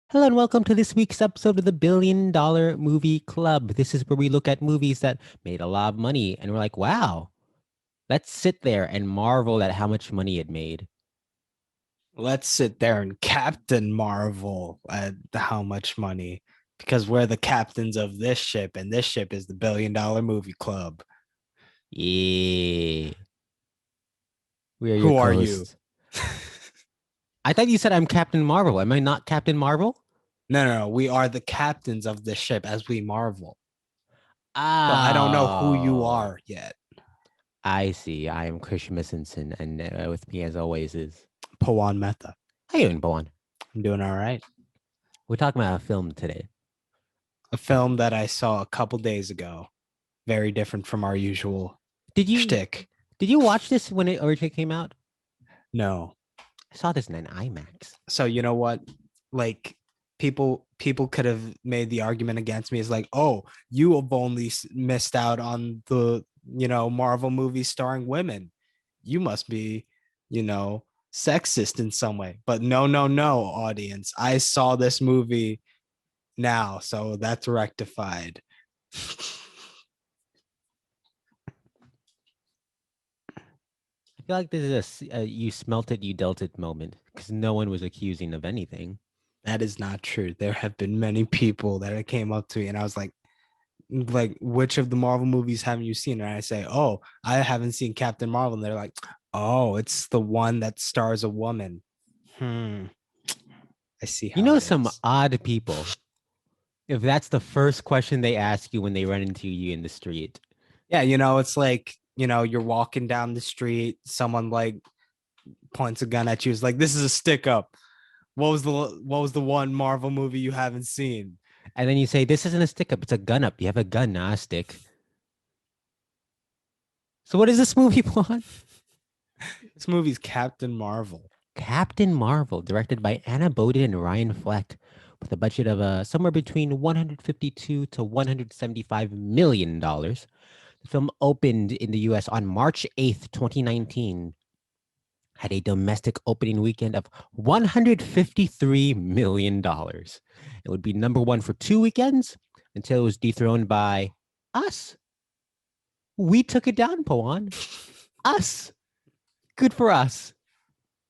Hello and welcome to this week's episode of the Billion Dollar Movie Club. This is where we look at movies that made a lot of money and we're like, wow, let's sit there and marvel at how much money it made. Let's sit there and Captain Marvel at how much money because we're the captains of this ship, and this ship is the Billion Dollar Movie Club. Yeah, we are your Who are you? co-hosts. I thought you said I'm Captain Marvel. Am I not Captain Marvel? No. We are the captains of this ship as we marvel. So I don't know who you Oh, are yet. I see. I am Christian Missinson, and with me as always is Pawan Mehta. how you doing, Bowen? I'm doing all right. We're talking about a film today. A film that I saw a couple days ago, very different from our usual Did you shtick. did you watch this when it originally came out? No. I saw this in an IMAX. So you know what? Like people could have made the argument against me is like, oh, you have only missed out on the Marvel movies starring women. You must be, you know, sexist in some way. But no, audience. I saw this movie now, so that's rectified. I feel like this is you smelt it, you dealt it moment because no one was accusing of anything. That is not true. There have been many people that came up to me and I was like, which of the Marvel movies haven't you seen? And I say, oh, I haven't seen Captain Marvel. And they're like, oh, it's the one that stars a woman. Hmm. I see You how know, it some is. odd people, if that's the first question they ask you when they run into you in the street. Yeah, it's like, you're walking down the street, someone like points a gun at you. It's like, this is a stick up. What was the one Marvel movie you haven't seen? And then you say, this isn't a stick up, it's a gun up. You have a gun, not a stick. So what is this movie plot? This movie's Captain Marvel. Captain Marvel, directed by Anna Boden and Ryan Fleck, with a budget of somewhere between 152 to 175 million dollars. The film opened in the US on March 8th, 2019, had a domestic opening weekend of $153 million. It would be number one for 2 weekends until it was dethroned by us. We took it down, Pawan. Us. Good for us.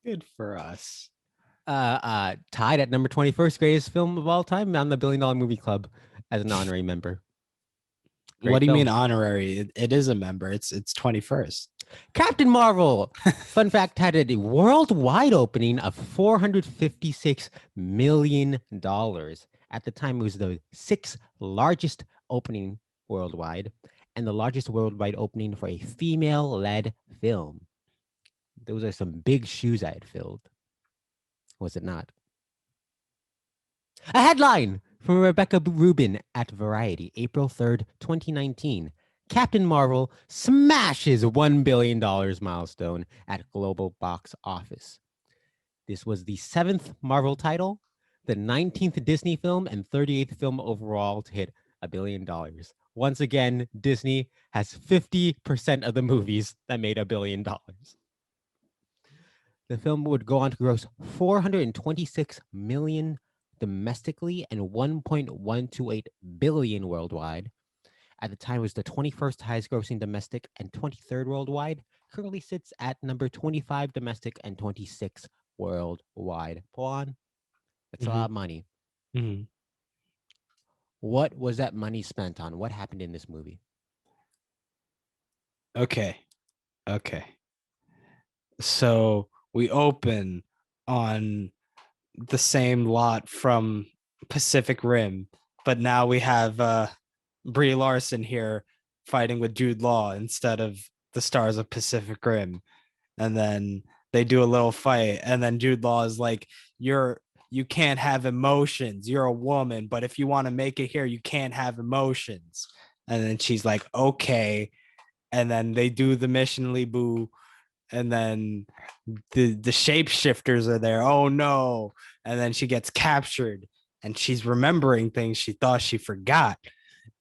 Good for us. Tied at number 21st greatest film of all time on the Billion Dollar Movie Club as an honorary member. What Great do you mean film. honorary? It is a member. It's 21st. Captain Marvel, fun fact, had a worldwide opening of $456 million. At the time, it was the sixth largest opening worldwide and the largest worldwide opening for a female led film. Those are some big shoes I had filled, was it not? A headline from Rebecca Rubin at Variety, April 3rd, 2019. Captain Marvel smashes $1 billion milestone at global box office. This was the seventh Marvel title, the 19th Disney film, and 38th film overall to hit $1 billion. Once again, Disney has 50% of the movies that made $1 billion. The film would go on to gross 426 million domestically and 1.128 billion worldwide. At the time, it was the 21st highest grossing domestic and 23rd worldwide. Currently sits at number 25 domestic and 26 worldwide. Pawn, that's a lot Mm-hmm. of money. Mm-hmm. What was that money spent on? What happened in this movie? Okay. Okay. So we open on the same lot from Pacific Rim, but now we have Brie Larson here fighting with Jude Law instead of the stars of Pacific Rim. And then they do a little fight, and then Jude Law is like, you can't have emotions. You're a woman, but if you want to make it here, you can't have emotions. And then she's like, okay. And then they do the mission Boo, and then the shapeshifters are there. Oh no. And then she gets captured and she's remembering things she thought she forgot.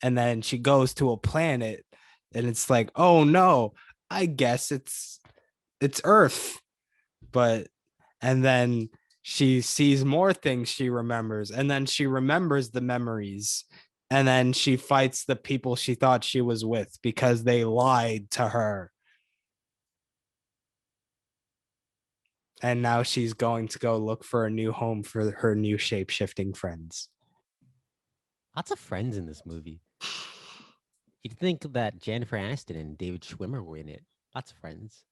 And then she goes to a planet and it's like, oh no, I guess it's Earth. But and then she sees more things she remembers, and then she remembers the memories, and then she fights the people she thought she was with because they lied to her. And now she's going to go look for a new home for her new shape-shifting friends. Lots of friends in this movie. You'd think that Jennifer Aniston and David Schwimmer were in it. Lots of friends.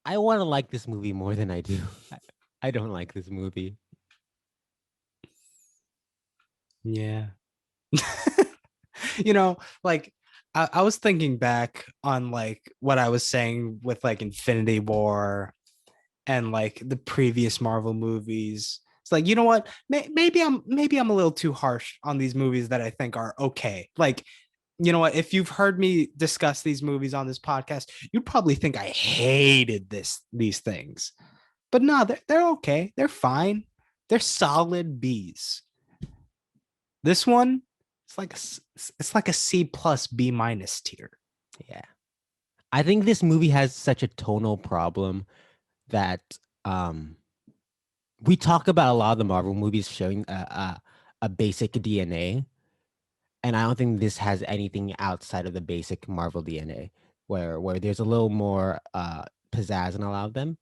I want to like this movie more than I do. I don't like this movie. Yeah. Like I was thinking back on like what I was saying with like Infinity War and like the previous Marvel movies. It's like, you know what? Maybe I'm a little too harsh on these movies that I think are okay. Like, you know what? If you've heard me discuss these movies on this podcast, you'd probably think I hated these things. But no, they're okay. They're fine. They're solid B's. This one, it's like a C plus B minus tier. Yeah. I think this movie has such a tonal problem that um we talk about a lot of the Marvel movies showing a basic DNA, and I don't think this has anything outside of the basic Marvel DNA, where there's a little more pizzazz in a lot of them.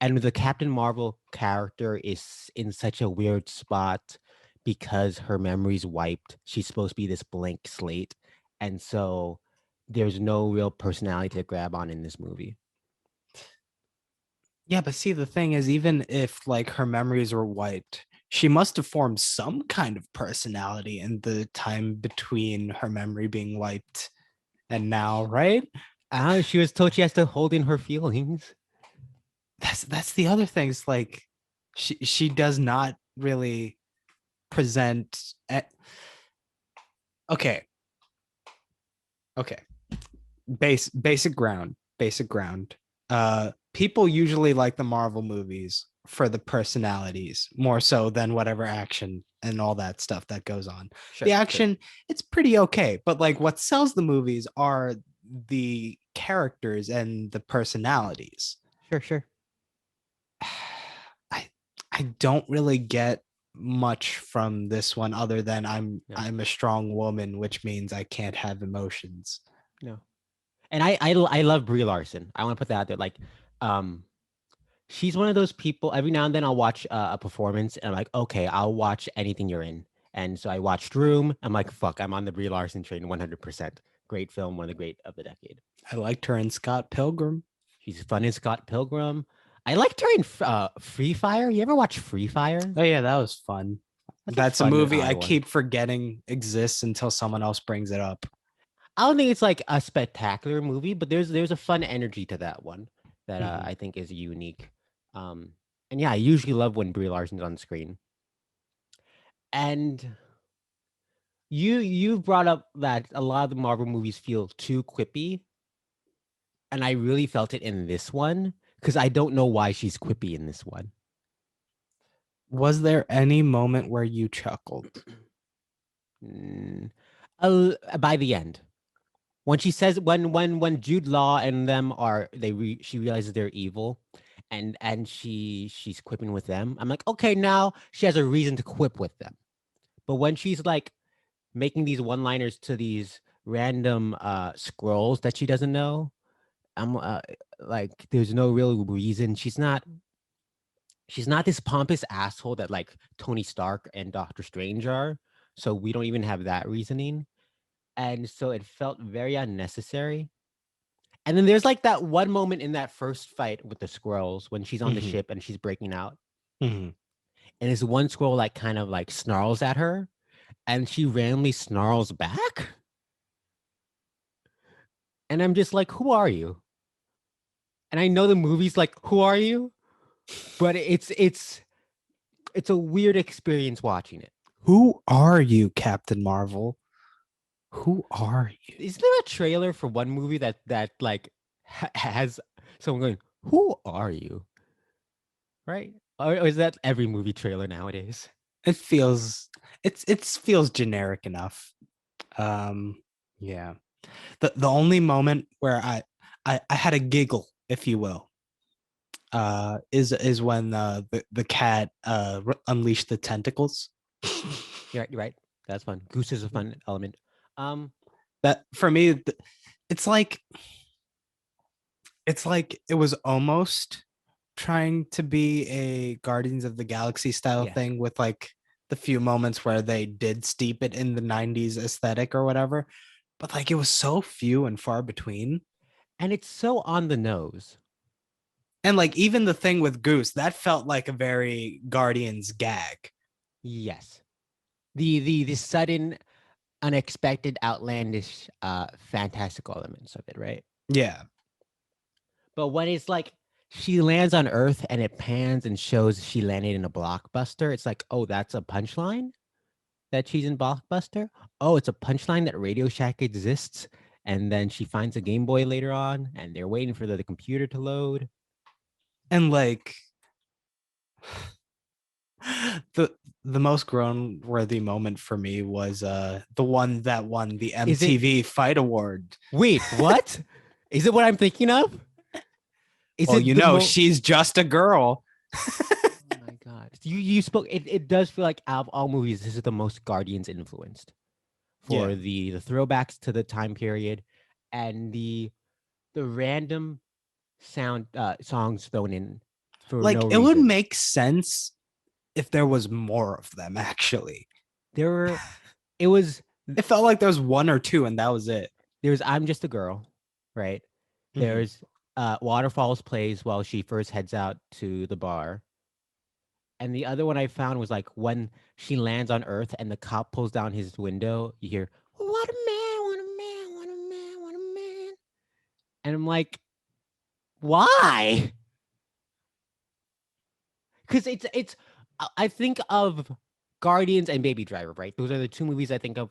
And the Captain Marvel character is in such a weird spot because her memory's wiped. She's supposed to be this blank slate, and so there's no real personality to grab on in this movie. Yeah, but see, the thing is, even if like her memories were wiped, she must have formed some kind of personality in the time between her memory being wiped and now, right? She was told she has to hold in her feelings. That's the other thing. It's like she does not really present. Okay, okay. Basic ground. People usually like the Marvel movies for the personalities more so than whatever action and all that stuff that goes on. Sure, The sure, action, it's pretty okay, but like what sells the movies are the characters and the personalities. sure, sure. I I don't really get much from this one other than No, I'm a strong woman, which means I can't have emotions. no. And I love Brie Larson. I want to put that out there. Like, um, she's one of those people. Every now and then I'll watch a performance, and I'm like, okay, I'll watch anything you're in. And so I watched Room. I'm like, fuck, I'm on the Brie Larson train 100%. Great film, one of the great of the decade. I liked her in Scott Pilgrim. She's fun in Scott Pilgrim. I liked her in Free Fire. You ever watch Free Fire? Oh yeah, that was fun. That's a That's a fun and movie odd I one. keep forgetting exists until someone else brings it up. I don't think it's like a spectacular movie, but there's a fun energy to that one that Mhm. I think is unique. Um, and yeah, I usually love when Brie Larson's on screen. And you brought up that a lot of the Marvel movies feel too quippy, and I really felt it in this one because I don't know why she's quippy in this one. Was there any moment where you chuckled? Mm, by the end, when she says when Jude Law and them are she realizes they're evil, and she's quipping with them. I'm like, okay, now she has a reason to quip with them. But when she's like making these one-liners to these random scrolls that she doesn't know, I'm like, there's no real reason. She's not this pompous asshole that like Tony Stark and Doctor Strange are. So we don't even have that reasoning. And so it felt very unnecessary. And then there's like that one moment in that first fight with the squirrels when she's on the Mhm. ship and she's breaking out. Mhm. And this one squirrel like kind of like snarls at her and she randomly snarls back. And I'm just like, who are you? And I know the movie's like, who are you? But it's a weird experience watching it. Who are you, Captain Marvel? Who are you? Is there a trailer for one movie that like has someone going, "Who are you?" Right? Or is that every movie trailer nowadays? It feels it feels generic enough. Um yeah. The only moment where I had a giggle, if you will, is when the cat unleashed the tentacles. You're right. That's fun. Goose is a fun element. Um, That for me, it's like it was almost trying to be a Guardians of the Galaxy style yes. thing with like the few moments where they did steep it in the 90s aesthetic or whatever, but like it was so few and far between. And it's so on the nose. And like even the thing with Goose, that felt like a very Guardians gag. Yes. The sudden, unexpected, outlandish, fantastical elements of it, right? Yeah. But when it's like she lands on Earth and it pans and shows she landed in a blockbuster, it's like, oh, that's a punchline that she's in Blockbuster. Oh, it's a punchline that Radio Shack exists. And then she finds a Game Boy later on, and they're waiting for the computer to load. And like the the most grown worthy moment for me was the one that won the Is it? MTV Fight Award. Wait, what? Is it what I'm thinking of? Is Well, it you the know, she's just a girl. Oh my god! You spoke. It does feel like out of all movies, this is the most Guardians influenced Yeah. for the throwbacks to the time period, and the random sound songs thrown in for Like no it would reason. make sense if there was more of them actually. There were. It was. It felt like there was one or two and that was it. There's I'm Just a Girl, right? Mhm. There's Waterfalls plays while she first heads out to the bar. And the other one I found was like when she lands on Earth and the cop pulls down his window, you hear, "What a man, what a man, what a man, what a man." And I'm like, why? Because I think of Guardians and Baby Driver, right? Those are the two movies I think of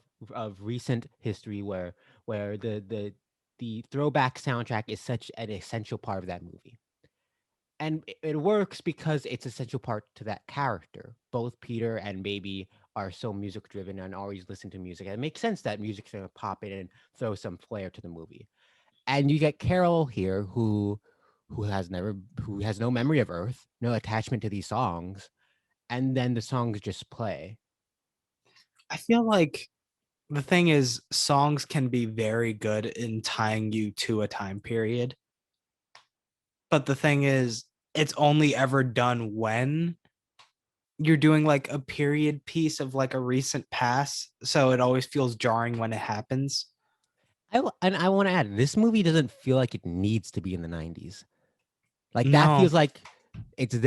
recent history where the throwback soundtrack is such an essential part of that movie. And it works because it's essential part to that character. Both Peter and Baby are so music driven and always listen to music. And it makes sense that music's gonna pop in and throw some flair to the movie. And you get Carol here who has never who has no memory of Earth, no attachment to these songs, and then the songs just play. I feel like the thing is songs can be very good in tying you to a time period. But the thing is it's only ever done when you're doing like a period piece of like a recent past, so it always feels jarring when it happens. And I want to add, this movie doesn't feel like it needs to be in the 90s. Like that No, feels like it's in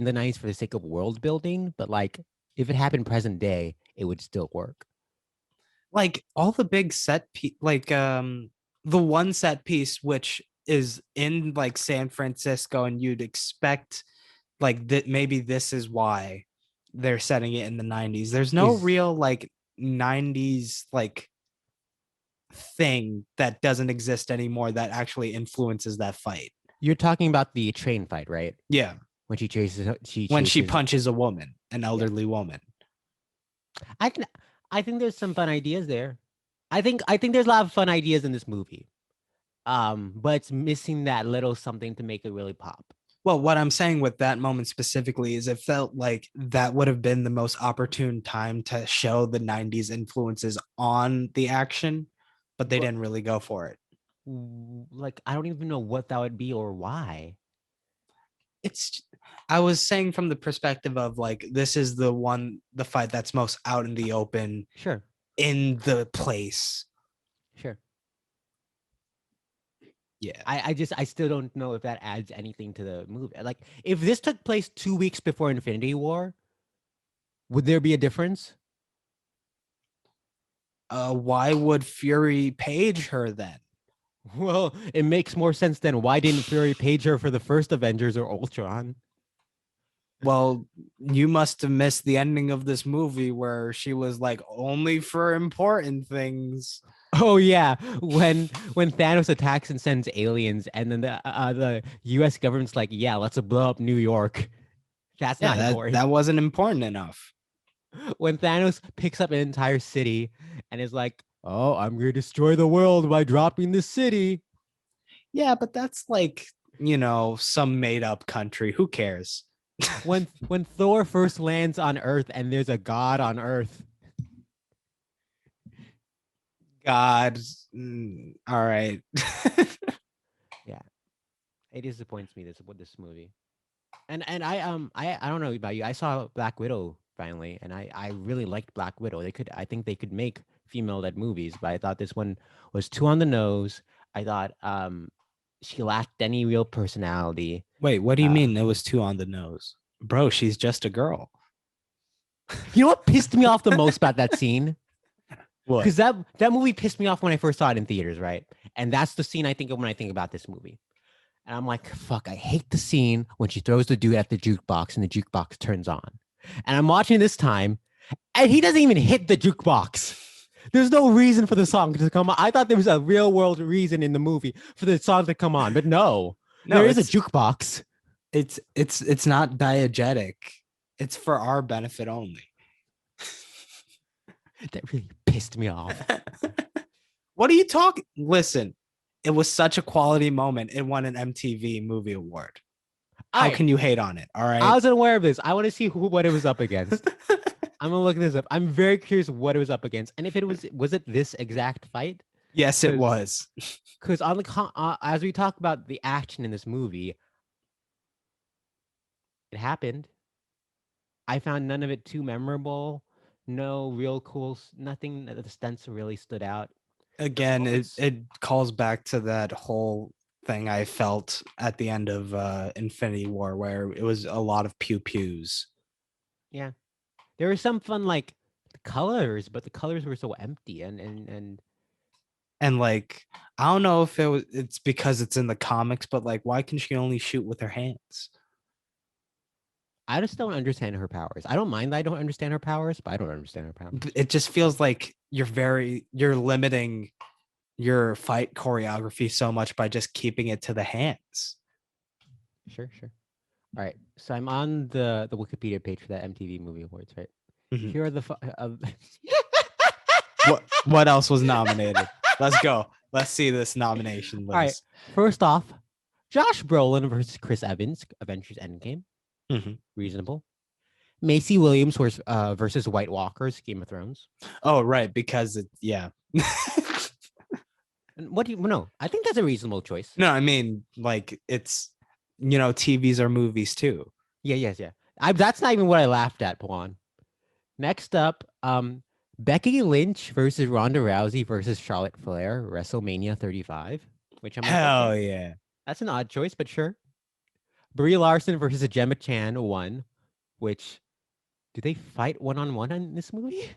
the 90s for the sake of world building, but like if it happened present day, it would still work. like all the big like the one set piece which is in like San Francisco and you'd expect like that maybe this is why they're setting it in the 90s. There's no Is real like 90s like thing that doesn't exist anymore that actually influences that fight. You're talking about the train fight, right? Yeah, When she when she chases punches a woman, an yeah. elderly woman. I can I think there's some fun ideas there. I think there's a lot of fun ideas in this movie. But it's missing that little something to make it really pop. Well, what I'm saying with that moment specifically is it felt like that would have been the most opportune time to show the 90s influences on the action, but they But didn't really go for it. like I don't even know what that would be or why. It's I was saying from the perspective of like this is the fight that's most out in the open Sure, in the place. sure. Yeah. I still don't know if that adds anything to the movie. Like if this took place 2 weeks before Infinity War, would there be a difference? Why would Fury page her then? Well, it makes more sense then. Why didn't Fury page her for the first Avengers or Ultron? Well, you must have missed the ending of this movie where she was like only for important things. Oh yeah, when Thanos attacks and sends aliens, and then the U.S. government's like, yeah, let's blow up New York. That's Yeah, not that important. that wasn't important enough. When Thanos picks up an entire city and is like, oh, I'm going to destroy the world by dropping the city. Yeah, but that's like some made up country. Who cares? When Thor first lands on Earth and there's a god on Earth. God. All right. Yeah, it disappoints me with this movie. And I don't know about you. I saw Black Widow finally, and I really liked Black Widow. I think they could make female led movies, but I thought this one was too on the nose. I thought she lacked any real personality. Wait, what do you Uh, mean it was too on the nose? Bro, she's just a girl. you know what pissed me off the most about that scene? What? Because that movie pissed me off when I first saw it in theaters, right? And that's the scene I think of when I think about this movie. And I'm like, fuck, I hate the scene when she throws the dude at the jukebox and the jukebox turns on. And I'm watching this time, and he doesn't even hit the jukebox. There's no reason for the song to come on. I thought there was a real world reason in the movie for the song to come on, but no, there is a jukebox. It's not diegetic. It's for our benefit only. That really pissed me off. What are you talking? Listen, it was such a quality moment. It won an MTV Movie Award. How can you hate on it? All right. I wasn't aware of this. I want to see what it was up against. I'm gonna look this up. I'm very curious what it was up against, and if it was it this exact fight? Yes, it was. Because on the as we talk about the action in this movie, it happened. I found none of it too memorable. No real cool. Nothing that the stunts really stood out. Again, it calls back to that whole thing I felt at the end of Infinity War, where it was a lot of pew pews. Yeah, there were some fun like colors, but the colors were so empty and like I don't know if it's because it's in the comics, but like why can she only shoot with her hands? I just don't understand her powers. I don't mind that I don't understand her powers, but I don't understand her powers. It just feels like you're limiting your fight choreography so much by just keeping it to the hands. Sure. All right, so I'm on the Wikipedia page for that MTV Movie Awards, right? Mm-hmm. Here are the what else was nominated? Let's go. Let's see this nomination list. All right, first off, Josh Brolin versus Chris Evans, Avengers Endgame. Mm-hmm. Reasonable. Macy Williams versus White Walkers, Game of Thrones. Oh, right, because yeah. And what do you no? I think that's a reasonable choice. No, I mean, like it's TVs are movies too. Yeah. That's not even what I laughed at, Pawan. Next up, Becky Lynch versus Ronda Rousey versus Charlotte Flair, WrestleMania 35. Which I'm hell like, yeah. That's an odd choice, but sure. Brie Larson versus Gemma Chan 1, which do they fight one-on-one in this movie?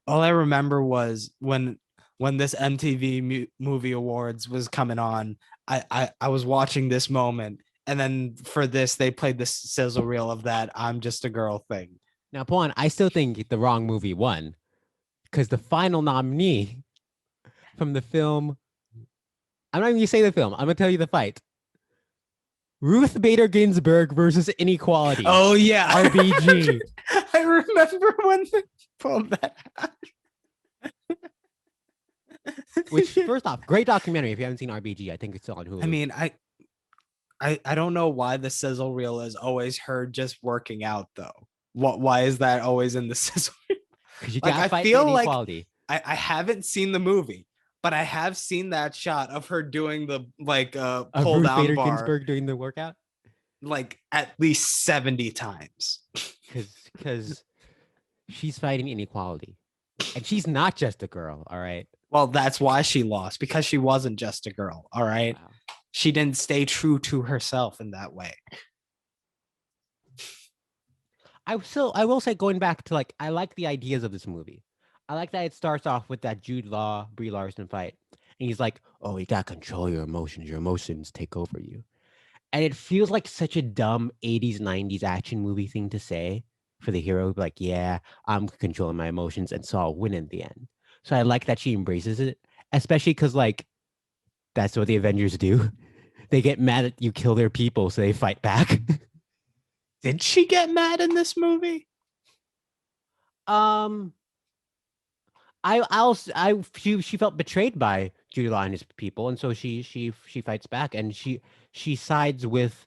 All I remember was when this MTV Movie Awards was coming on, I was watching this moment, and then for this they played this sizzle reel of that I'm just a girl thing. Now, Pawan, I still think the wrong movie won, because the final nominee from the film, I'm not even gonna say the film, I'm gonna tell you the fight. Ruth Bader Ginsburg versus Inequality. Oh yeah, RBG. I remember when they pulled that out. Which, first off, great documentary. If you haven't seen RBG, I think it's still on Hulu. I mean, I don't know why the sizzle reel is always her just working out though. Why is that always in the sizzle reel? Because you gotta fight for inequality. I haven't seen the movie, but I have seen that shot of her doing the pull Ruth down Bader bar, Ginsburg doing the workout, like at least 70 times. Because she's fighting inequality, and she's not just a girl. All right. Well, that's why she lost, because she wasn't just a girl. All right. Wow. She didn't stay true to herself in that way. I will say, going back to I like the ideas of this movie. I like that it starts off with that Jude Law, Brie Larson fight. And he's like, oh, you got to control your emotions. Your emotions take over you. And it feels like such a dumb 80s, 90s action movie thing to say for the hero. Like, yeah, I'm controlling my emotions, and so I'll win in the end. So I like that she embraces it, especially because, that's what the Avengers do. They get mad at you kill their people, so they fight back. Did she get mad in this movie? I She felt betrayed by Jude Law and his people, and so she fights back, and she sides with,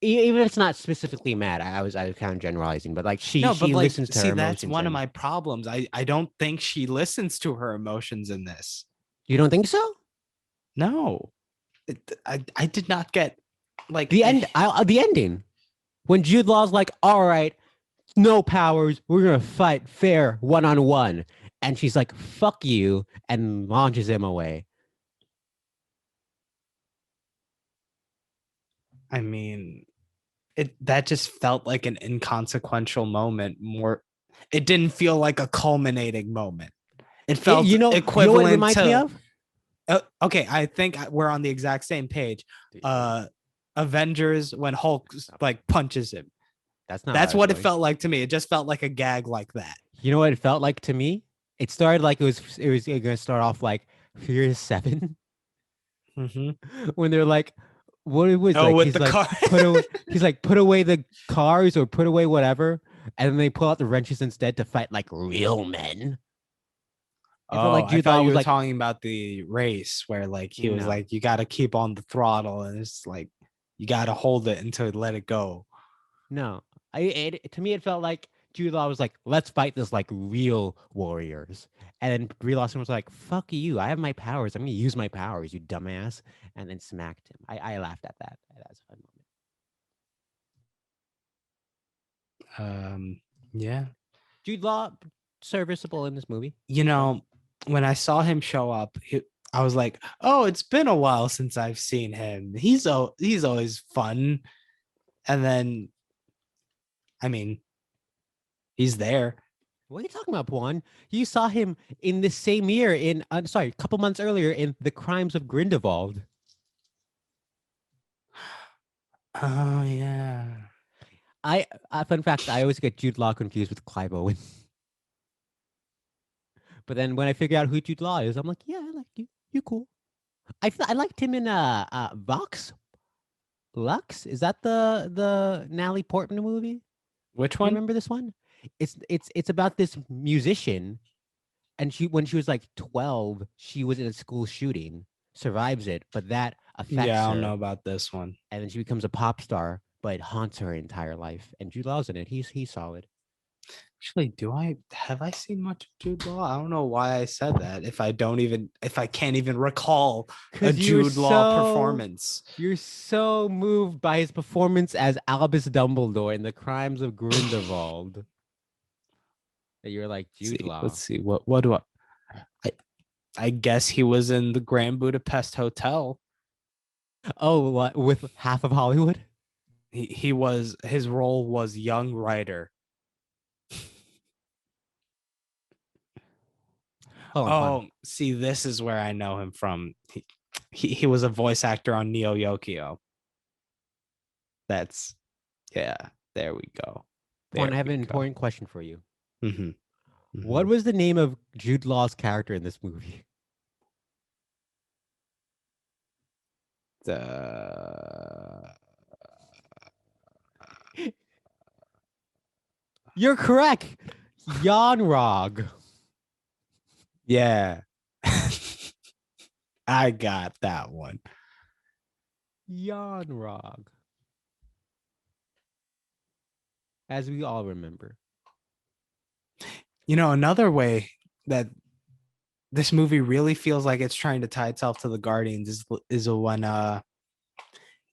even if it's not specifically mad. I was kind of generalizing, but like No, but she like, listens to see, her that's emotions. one of And my problems. I don't think she listens to her emotions in this. you don't think so? No, I did not get like The ending when Jude Law's like, "All right, no powers, we're gonna fight fair, 1-on-1," and she's like, "Fuck you," and launches him away. I mean, it that just felt like an inconsequential moment. More, it didn't feel like a culminating moment. It felt You know what it equivalent reminds me to. of? Okay, I think we're on the exact same page. Avengers when Hulk like punches him. That's not what That's I was what it going. felt like to me. It just felt like a gag like that. You know what it felt like to me? It started like it was gonna start off like Furious 7 Mm-hmm. when they're like, what it was Oh, like with the car. he's like, put away the cars or put away whatever, and then they pull out the wrenches instead to fight like real men. It felt Oh, like I Jude thought Law you was were like, talking about the race where like he was no, like, you got to keep on the throttle, and it's like you got to hold it until you let it go. no. To me it felt like Jude Law was like, let's fight this like real warriors. And then Brie Larson was like, fuck you. I have my powers. I'm gonna use my powers, you dumbass. And then smacked him. I laughed at that. That's a fun moment. Yeah. Jude Law, serviceable in this movie. You know, when I saw him show up, I was like, oh, it's been a while since I've seen him. He's always fun. And then, I mean, he's there. What are you talking about, Pawan? You saw him in the same year sorry, a couple months earlier in The Crimes of Grindelwald. Oh yeah. Fun fact, I always get Jude Law confused with Clive Owen. But then when I figure out who Jude Law is, I'm like, yeah, I like you. You cool. I liked him in Vox Lux. Is that the Natalie Portman movie? Which Do you one? remember this one? It's about this musician, and when she was like 12, she was in a school shooting, survives it, but that Yeah, affects I don't know her, about this one. and then she becomes a pop star, but it haunts her entire life. And Jude Law's in it. He's solid. Actually, do I have I seen much of Jude Law? I don't know why I said that. If I can't even recall a Because Jude Law performance. you're so moved by his performance as Albus Dumbledore in The Crimes of Grindelwald that you're like Jude Let's Law. see. What do I I guess he was in the Grand Budapest Hotel. Oh, what, with half of Hollywood? He was his role was young writer. Hold on, Pawn. Oh, see, this is where I know him from. He was a voice actor on Neo Yokio. That's yeah. There we go. Pawn, There I have we an go. important question for you. Mm-hmm. What was the name of Jude Law's character in this movie? The You're correct. Yanrog. yeah. I got that one. Yanrog. As we all remember. You know, another way that this movie really feels like it's trying to tie itself to the Guardians is when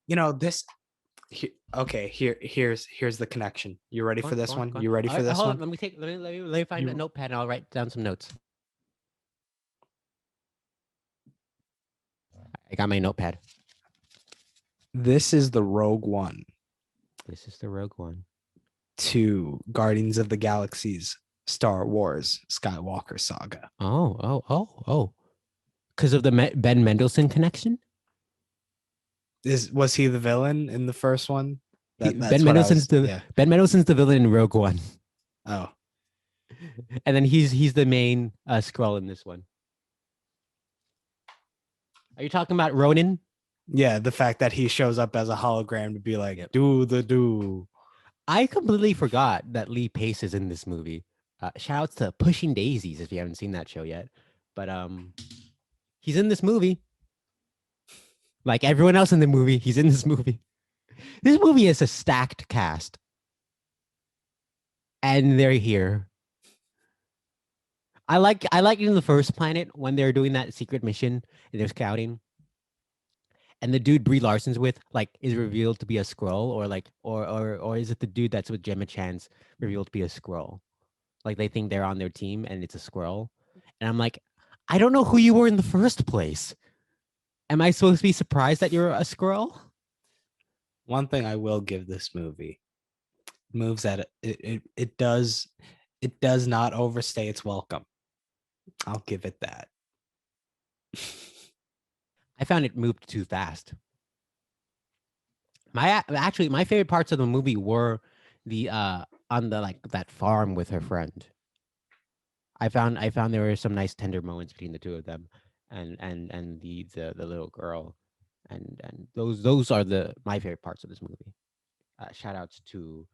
you know this here's the connection. You ready for this one? Go on. You ready All for right, this hold one? on. Let me find a You notepad and I'll write down some notes. I got my notepad. This is the Rogue One This is the Rogue One. to Guardians of the Galaxy's Star Wars Skywalker saga. Oh. Because of the Ben Mendelsohn connection? Was he the villain in the first one? That's Ben what I Mendelsohn's was. the Yeah. Ben Mendelsohn's the villain in Rogue One. Oh, And then he's the main Skrull in this one. Are you talking about Ronin? yeah. The fact that he shows up as a hologram to be like, Yep. do the do. I completely forgot that Lee Pace is in this movie. Shout outs to Pushing Daisies if you haven't seen that show yet. But he's in this movie. Like everyone else in the movie, he's in this movie. This movie is a stacked cast. And they're here. I like in the first planet when they're doing that secret mission and they're scouting. And the dude Brie Larson's with like is revealed to be a scroll, or like or is it the dude that's with Gemma Chan's revealed to be a scroll? Like they think they're on their team and it's a squirrel. And I'm like, I don't know who you were in the first place. Am I supposed to be surprised that you're a squirrel? One thing I will give this movie moves that it does not overstay its welcome. I'll give it that. I found it moved too fast. My favorite parts of the movie were the on the like that farm with her friend. I found there were some nice tender moments between the two of them, and the little girl, and those are the my favorite parts of this movie. Shout outs to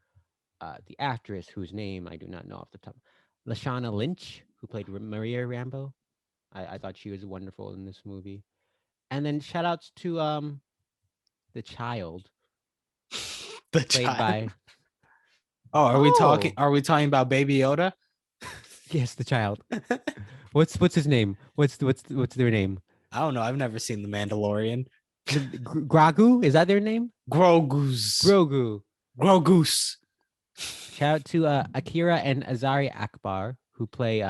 the actress whose name I do not know off the top, Lashana Lynch, who played Maria Rambo. I thought she was wonderful in this movie, and then shout outs to the child The played child. by Oh, are we talking? Oh. Are we talking about Baby Yoda? yes, the child. What's his name? What's their name? I don't know. I've never seen The Mandalorian. Gragu, is that their name? Grogu's. Grogu. Grogu's. Shout out to Akira and Azari Akbar, who play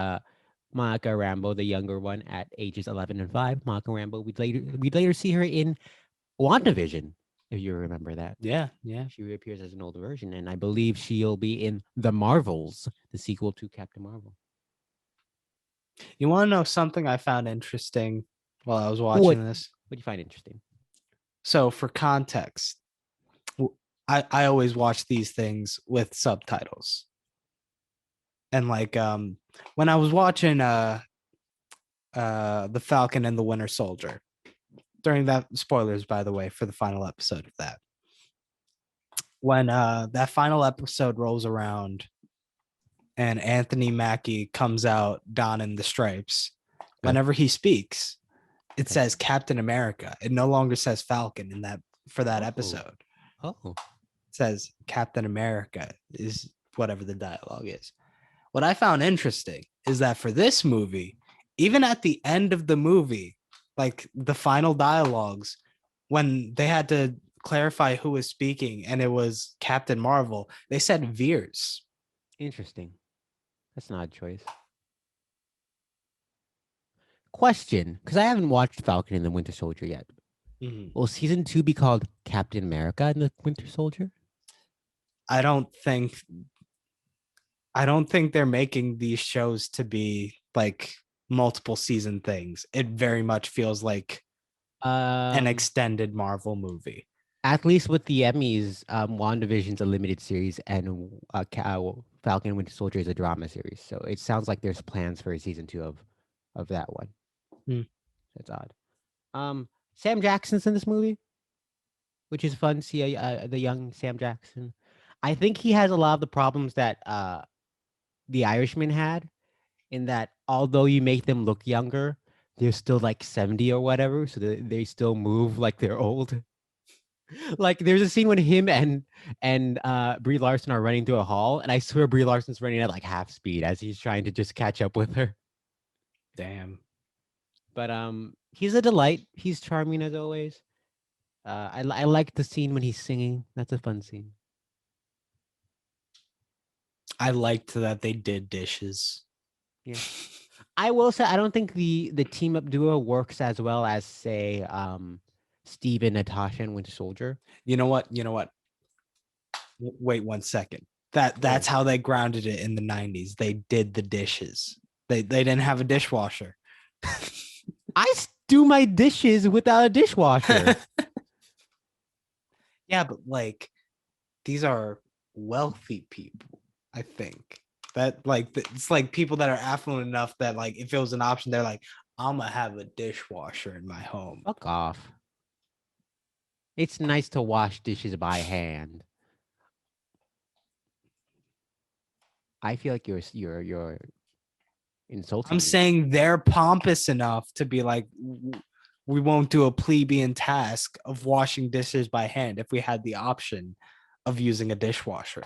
Monica Rambo, the younger one, at ages 11 and 5. Monica Rambo, we'd later see her in WandaVision, if you remember that. Yeah, yeah. She reappears as an older version, and I believe she'll be in The Marvels, the sequel to Captain Marvel. You want to know something I found interesting while I was watching What this? what do you find interesting? So, for context, I always watch these things with subtitles. And like when I was watching The Falcon and the Winter Soldier, during that, spoilers by the way for the final episode of that. When that final episode rolls around and Anthony Mackie comes out donning the stripes, whenever he speaks, it says Captain America. It no longer says Falcon in that for that episode. Oh. It says Captain America is whatever the dialogue is. What I found interesting is that for this movie, even at the end of the movie, like the final dialogues, when they had to clarify who was speaking and it was Captain Marvel, they said Veers. Interesting. That's an odd choice. Question, because I haven't watched Falcon and the Winter Soldier yet. Will season 2 be called Captain America and the Winter Soldier? I don't think they're making these shows to be like multiple season things. It very much feels like an extended Marvel movie. At least with the Emmys, WandaVision's a limited series, and Falcon and Winter Soldier is a drama series. So it sounds like there's plans for a season 2 of that one. That's odd. Sam Jackson's in this movie, which is fun to see the young Sam Jackson. I think he has a lot of the problems that the Irishman had, in that although you make them look younger, they're still like 70 or whatever, so they still move like they're old. Like there's a scene when him and Brie Larson are running through a hall, and I swear Brie Larson's running at like half speed as he's trying to just catch up with her. Damn. But he's a delight. He's charming as always. I like the scene when he's singing. That's a fun scene. I liked that they did dishes. Yeah. I will say I don't think the team up duo works as well as say Steven, Natasha, and Winter Soldier. You know what? Wait 1 second. That's how they grounded it in the 90s. They did the dishes. They didn't have a dishwasher. I do my dishes without a dishwasher. Yeah, but like these are wealthy people, I think. That like it's like people that are affluent enough that like if it was an option, they're like, I'm gonna have a dishwasher in my home. Fuck off. It's nice to wash dishes by hand. I feel like you're I'm insulting me. saying they're pompous enough to be like, we won't do a plebeian task of washing dishes by hand if we had the option of using a dishwasher.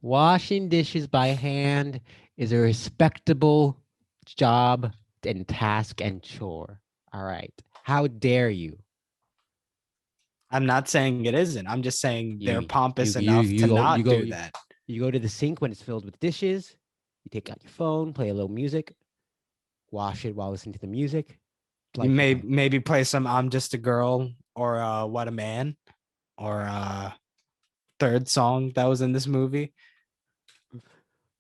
Washing dishes by hand is a respectable job and task and chore. All right. How dare you? I'm not saying it isn't. I'm just saying they're You you pompous you enough to you go you not go do that. you go to the sink when it's filled with dishes. You take out your phone, play a little music, wash it while listening to the music. You Life should may come. maybe play some "I'm Just a Girl" or "What a Man" or third song that was in this movie.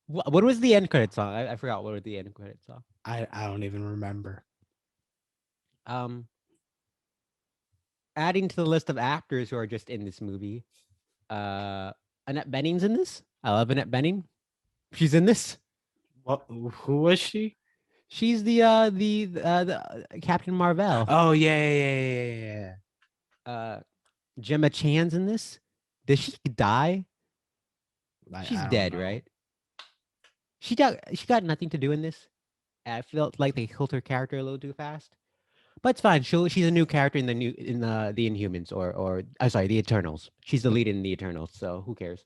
What was the end credit song? I forgot what was the end credit song. I don't even remember. Um, Adding to the list of actors who are just in this movie, uh, Annette Bening's in this. I love Annette Bening. She's in this. What? Who was she? She's the Captain Marvel. Oh yeah. Uh, Gemma Chan's in this. Did she die? She's I don't dead, know. right? She got nothing to do in this. I felt like they killed her character a little too fast. But it's fine. She's a new character in the Inhumans or I'm sorry, the Eternals. She's the lead in the Eternals, so who cares?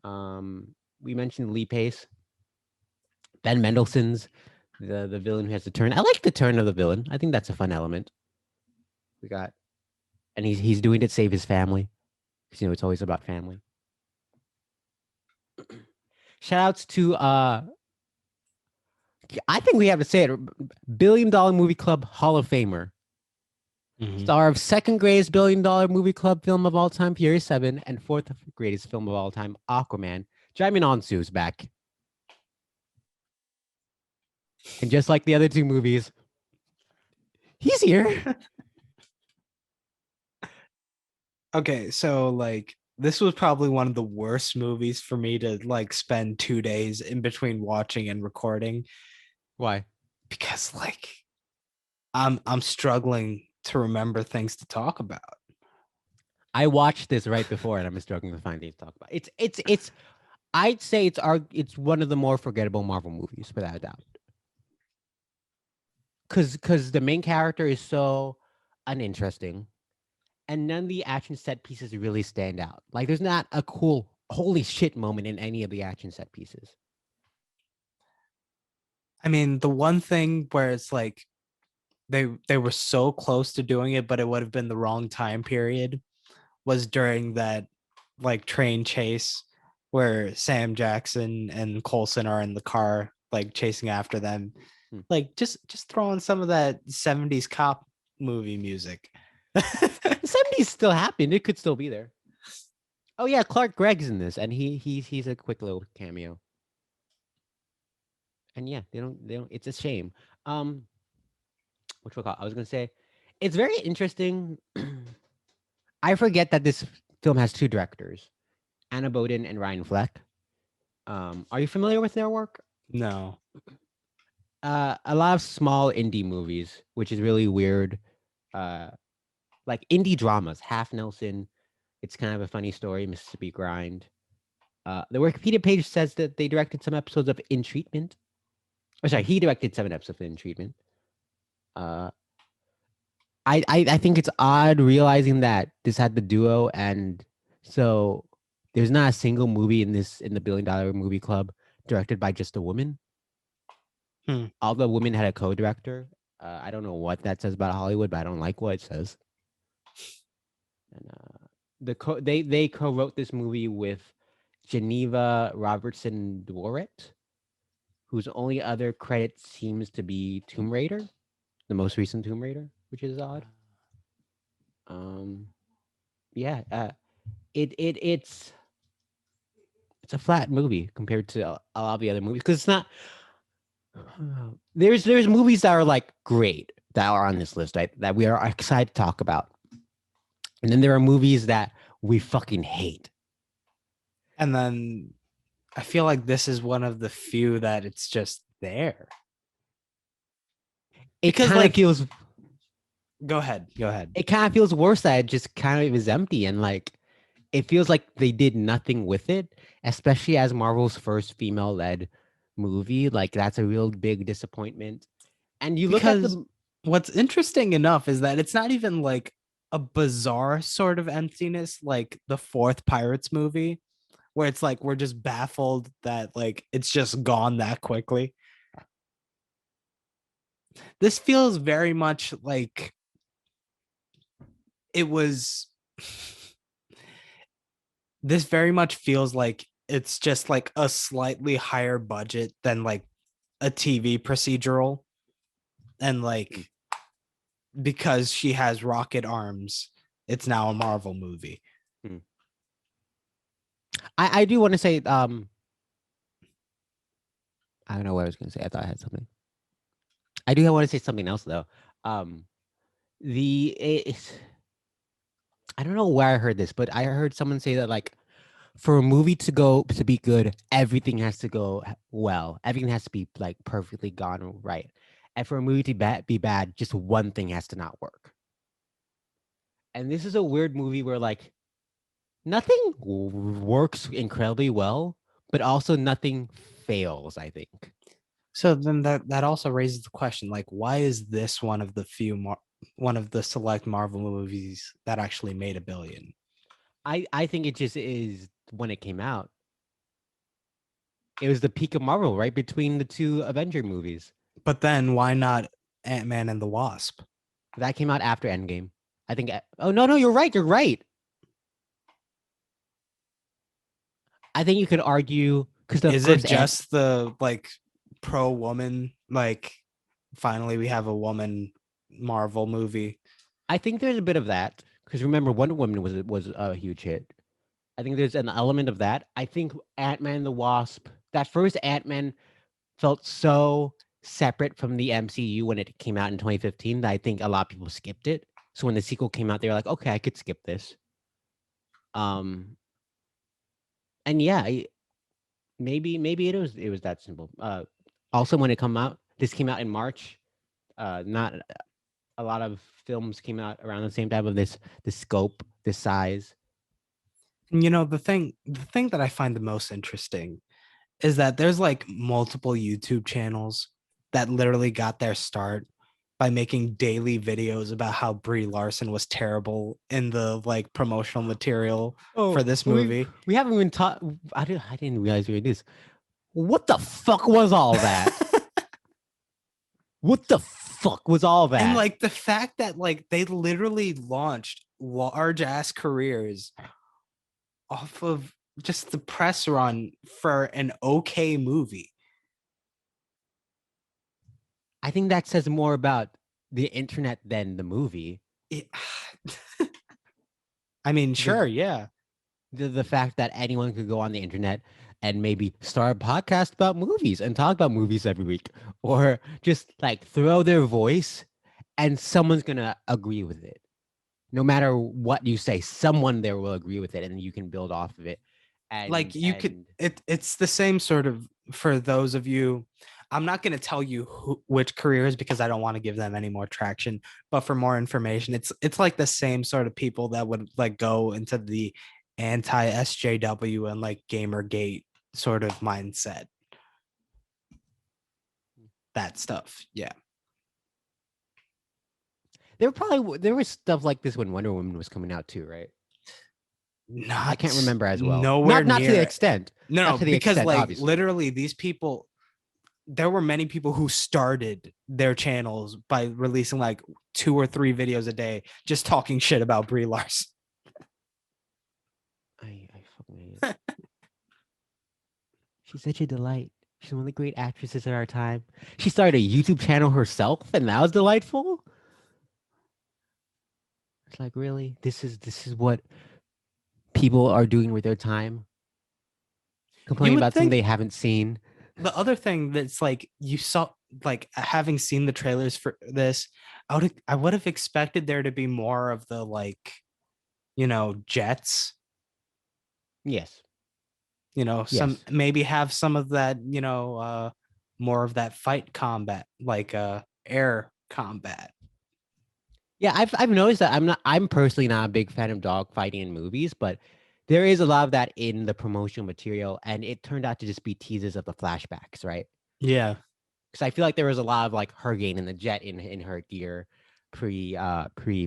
We mentioned Lee Pace, Ben Mendelsohn's the villain who has the turn. I like the turn of the villain. I think that's a fun element. We got, and he's doing it to save his family because it's always about family. Shout outs to I think we have to say it, $1 billion Movie Club Hall of Famer. Star of second greatest $1 billion movie club film of all time, Fury 7, and fourth greatest film of all time, Aquaman. Jamin Onsu's back. And just like the other two movies, he's here. Okay, so like this was probably one of the worst movies for me to like spend 2 days in between watching and recording Why? because like I'm struggling to remember things to talk about. I watched this right before, and I'm struggling to find things to talk about. It's. I'd say it's one of the more forgettable Marvel movies, without a doubt. Because the main character is so uninteresting, and none of the action set pieces really stand out. Like there's not a cool holy shit moment in any of the action set pieces. I mean, the one thing where it's like they were so close to doing it, but it would have been the wrong time period was during that like train chase where Sam Jackson and Coulson are in the car like chasing after them. Hmm. Like just throw in some of that 70s cop movie music. The 70s still happened. It could still be there. Oh yeah, Clark Gregg's in this, and he's a quick little cameo. And yeah, they don't. It's a shame. Which we'll call. I was gonna say, it's very interesting. I forget that this film has two directors, Anna Boden and Ryan Fleck. Are you familiar with their work? No. A lot of small indie movies, which is really weird. Like indie dramas. Half Nelson. It's kind of a funny story. Mississippi Grind. The Wikipedia page says that they directed some episodes of In Treatment. Or sorry, he directed 7 episodes of In Treatment. Uh, I think it's odd realizing that this had the duo, and so there's not a single movie in the $1 billion movie club directed by just a woman. All the women had a co-director. I don't know what that says about Hollywood, but I don't like what it says. And they co-wrote this movie with Geneva Robertson Dworet, whose only other credit seems to be Tomb Raider, the most recent Tomb Raider, which is odd. Yeah, it's a flat movie compared to a lot of the other movies because it's not. There's movies that are like great that are on this list, right? That we are excited to talk about, and then there are movies that we fucking hate. And then I feel like this is one of the few that it's just there. It Because kind of like feels. go ahead. It kind of feels worse that it just kind of is empty and like it feels like they did nothing with it, especially as Marvel's first female-led movie. Like that's a real big disappointment. And you look at Because the what's interesting enough is that it's not even like a bizarre sort of emptiness like the fourth Pirates movie, where it's like we're just baffled that like it's just gone that quickly. This feels very much like it was this very much feels like it's just like a slightly higher budget than like a TV procedural, and like because she has rocket arms, it's now a Marvel movie. Hmm. I do want to say I don't know what I was going to say. I thought I had something. I do want to say something else though. Um, I don't know where I heard this, but I heard someone say that like for a movie to go to be good, everything has to go well. Everything has to be like perfectly gone right. And for a movie to be bad, just one thing has to not work. And this is a weird movie where like nothing works incredibly well, but also nothing fails, I think. So then that also raises the question, like, why is this one of the select Marvel movies that actually made 1 billion? I think it just is when it came out. It was the peak of Marvel, right between the two Avenger movies. But then why not Ant-Man and the Wasp? That came out after Endgame. I think. Oh no, you're right. You're right. I think you could argue because the Is it first Ant. just the like pro woman, like finally we have a woman Marvel movie? I think there's a bit of that because remember Wonder Woman was a huge hit. I think there's an element of that. I think Ant Man the Wasp. That first Ant Man felt so separate from the MCU when it came out in 2015 that I think a lot of people skipped it. So when the sequel came out, they were like, okay, I could skip this. Um, and yeah, maybe it was that simple. Also when it come out, this came out in March. Not a lot of films came out around the same time of this scope, this size. You know, the thing that I find the most interesting is that there's like multiple YouTube channels that literally got their start by making daily videos about how Brie Larson was terrible in the like promotional material Oh, for this we movie. we haven't even taught. I didn't realize we were this. What the fuck was all that? What the fuck was all And that? like the fact that like they literally launched large ass careers off of just the press run for an okay movie. I think that says more about the internet than the movie. It, I mean, The, sure, yeah. the fact that anyone could go on the internet and maybe start a podcast about movies and talk about movies every week, or just like throw their voice, and someone's gonna agree with it. No matter what you say, someone there will agree with it, and you can build off of it. Like And you could and it's the same sort of for those of you. I'm not going to tell you which careers because I don't want to give them any more traction, but for more information, it's like the same sort of people that would like go into the anti SJW and like Gamergate sort of mindset. That stuff. Yeah. there was stuff like this when Wonder Woman was coming out too, right? I can't Not remember as well. nowhere Not to the near. extent. No, Not to the because extent, like obviously. literally these people, there were many people who started their channels by releasing like 2 or 3 videos a day just talking shit about Brie Larson. I fucking hate it. She's such a delight. She's one of the great actresses of our time. She started a YouTube channel herself, and that was delightful. It's like, really, this is what people are doing with their time, You complaining would about something think they haven't seen. the other thing that's like you saw, like having seen the trailers for this, I would have expected there to be more of the like, jets, Yes, some yes, maybe have some of that, more of that fight combat, like air combat. yeah. I've noticed that I'm personally not a big fan of dog fighting in movies, but There is a lot of that in the promotional material, and it turned out to just be teases of the flashbacks, right? Yeah. Because I feel like there was a lot of like her gaining the jet in her gear pre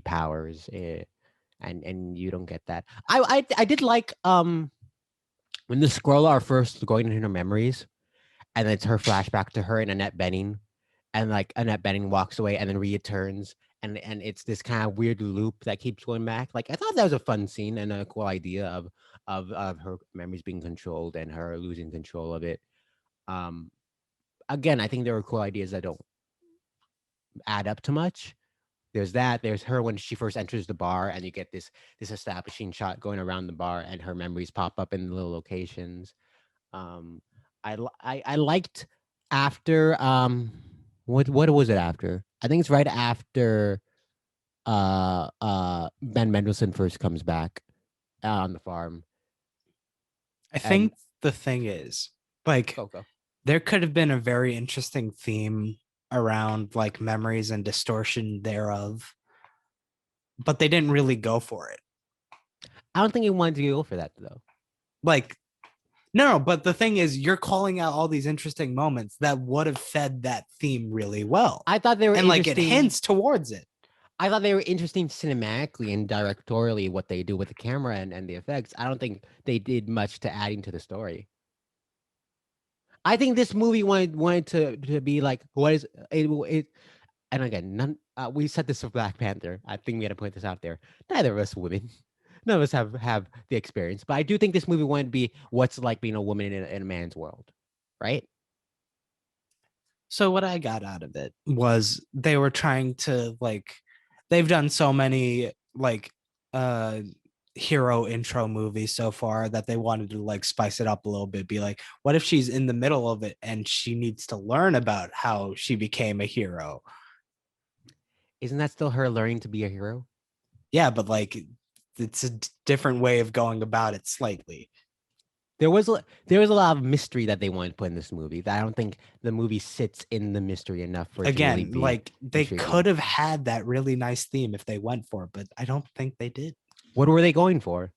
powers, and you don't get that. I did like when the scroll are first going into her memories, and it's her flashback to her and Annette Bening, and like Annette Bening walks away and then returns, and it's this kind of weird loop that keeps going back. Like I thought that was a fun scene and a cool idea of her memories being controlled and her losing control of it. Um, Again, I think there were cool ideas that don't add up to much. There's that. There's her when she first enters the bar, and you get this establishing shot going around the bar, and her memories pop up in little locations. Um, I liked after what was it after? I think it's right after Ben Mendelsohn first comes back on the farm, I and think the thing is, like, Coco. there could have been a very interesting theme around like memories and distortion thereof, but they didn't really go for it. I don't think he wanted to go for that though. Like, no, but the thing is, you're calling out all these interesting moments that would have fed that theme really well. I thought they were And like it interesting. hints towards it. I thought they were interesting cinematically and directorially what they do with the camera and the effects. I don't think they did much to adding to the story. I think this movie wanted to be like what is it and again none we said this for Black Panther. I think we had to point this out there. Neither of us women. None of us have the experience, but I do think this movie wanted to be what's like being a woman in a man's world, right? So what I got out of it was they were trying to like they've done so many like uh hero intro movies so far that they wanted to like spice it up a little bit, be like, what if she's in the middle of it and she needs to learn about how she became a hero? Isn't that still her learning to be a hero? Yeah, but like it's a different way of going about it slightly. There was a lot of mystery that they wanted to put in this movie that I don't think the movie sits in the mystery enough for it to really Again, be like they intriguing. could have had that really nice theme if they went for it, but I don't think they did. What were they going for?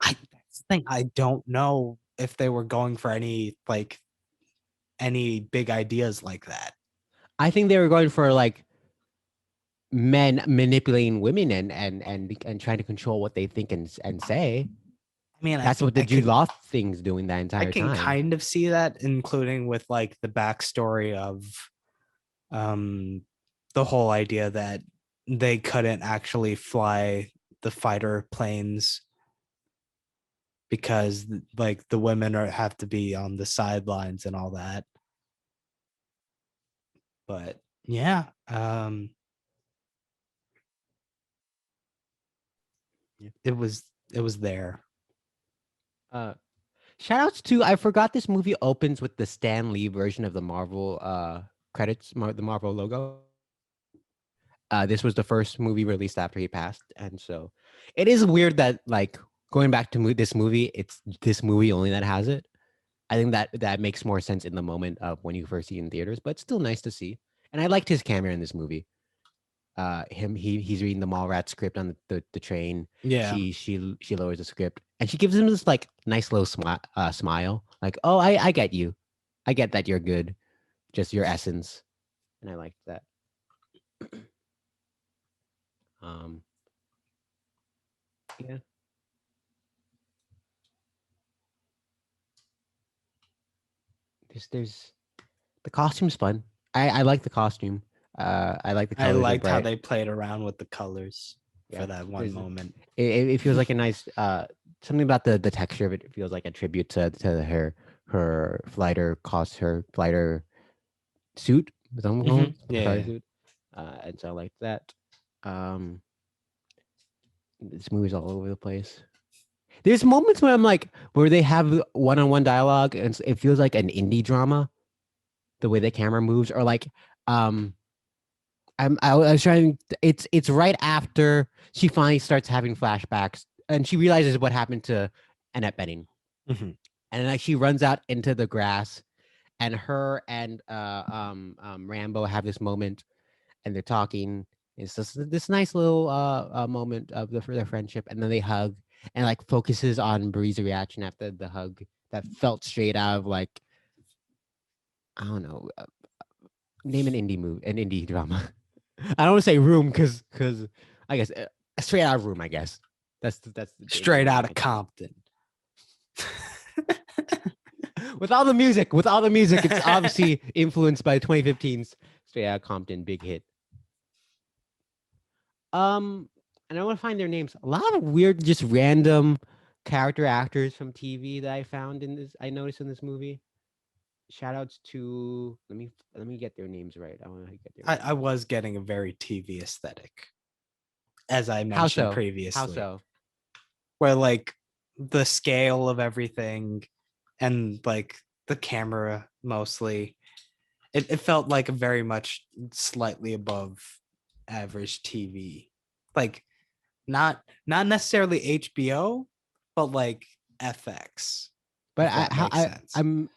That's the thing. I don't know if they were going for any big ideas like that. I think they were going for like men manipulating women and trying to control what they think and say. I mean, That's what the Jude Law thing's doing that I entire can time. kind of see that, including with like the backstory of um the whole idea that they couldn't actually fly the fighter planes because like the women have to be on the sidelines and all that. But yeah, Yeah. it was there. Uh, Shout outs to I forgot this movie opens with the Stan Lee version of the Marvel credits, the Marvel logo. This was the first movie released after he passed, and so it is weird that like going back to this movie, it's this movie only that has it. I think that makes more sense in the moment of when you first see it in theaters, but it's still nice to see. And I liked his cameo in this movie. He's reading the Mallrats script on the train. Yeah. She lowers the script and she gives him this like nice little smile, like, oh, I get you, I get that you're good, just your essence, and I liked that. Um, yeah, there's the costume's fun. I like the costume. I like the I colors are liked how bright. they played around with the colors for Yeah, that one there's moment. it feels like a nice something about the texture of it feels like a tribute to her flighter suit. Is that what I'm calling it? Her flighter Yeah. suit. And so I like that. Um, this movie's all over the place. There's moments where I'm like, where they have one-on-one dialogue, and it feels like an indie drama, the way the camera moves, or like, um, I was trying. It's right after she finally starts having flashbacks, and she realizes what happened to Annette Bening, Mhm. and like she runs out into the grass, and her and Rambo have this moment, and they're talking. It's just this nice little moment of their friendship, and then they hug, and like focuses on Bree's reaction after the hug that felt straight out of like, I don't know, name an indie movie, an indie drama. I don't want to say Room because I guess straight out of Room. I guess that's the indie Straight movie out I of can think Compton. of. With all the music, it's obviously influenced by 2015's Straight Outta Compton big hit. And I want to find their names. A lot of weird, just random character actors from TV that I found in this. I noticed in this movie. Shout outs to let me get their names right. I want to get their I names. was getting a very TV aesthetic, as I How mentioned so? How previously, so? where like the scale of everything and like the camera mostly, it felt like a very much slightly above average TV. Like not necessarily HBO, but like FX, But if that makes sense.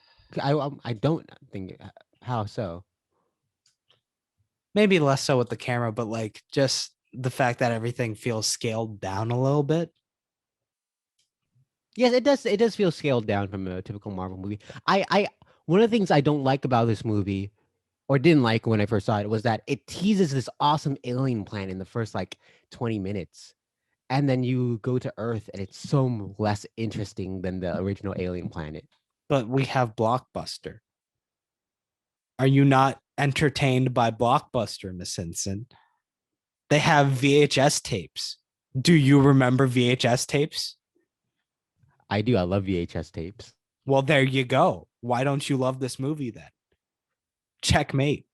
I don't think how so. Maybe less so with the camera, but like just the fact that everything feels scaled down a little bit. Yes, it does. It does feel scaled down from a typical Marvel movie. I one of the things I don't like about this movie, or didn't like when I first saw it, was that it teases this awesome alien planet in the first like 20 minutes. And then you go to Earth and it's so less interesting than the original alien planet. But we have Blockbuster. Are you not entertained by Blockbuster, Miss Henson? They have VHS tapes. Do you remember VHS tapes? I do. I love VHS tapes. Well, there you go. Why don't you love this movie then? Checkmate.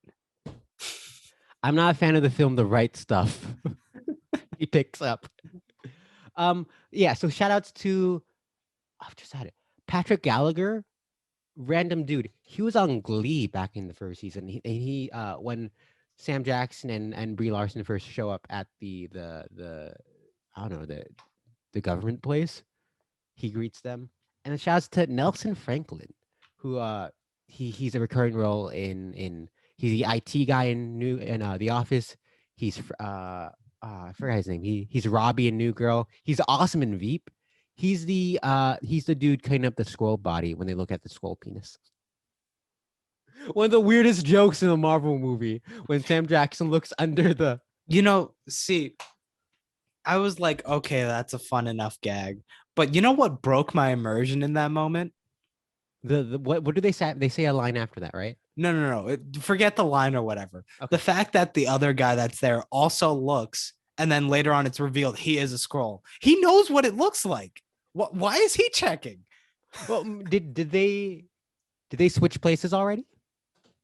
I'm not a fan of the film The Right Stuff. He picks up. Yeah, so shout outs to I've just had it. Patrick Gallagher, random dude. He was on Glee back in the first season. He when Sam Jackson and Brie Larson first show up at the I don't know, the government place, he greets them. And then shouts to Nelson Franklin, who he's a recurring role in he's the IT guy in The Office. He's I forgot his name. He's Robbie in New Girl. He's awesome in Veep. He's the dude cutting up the scroll body when they look at the scroll penis. One of the weirdest jokes in a Marvel movie when Sam Jackson looks under the See, I was like, okay, that's a fun enough gag. But you know what broke my immersion in that moment? the what do they say? They say a line after that, right? No. Forget the line or whatever. The Okay. fact that the other guy that's there also looks, and then later on it's revealed he is a scroll. He knows what it looks like. What? Why is he checking? Well, did they switch places already?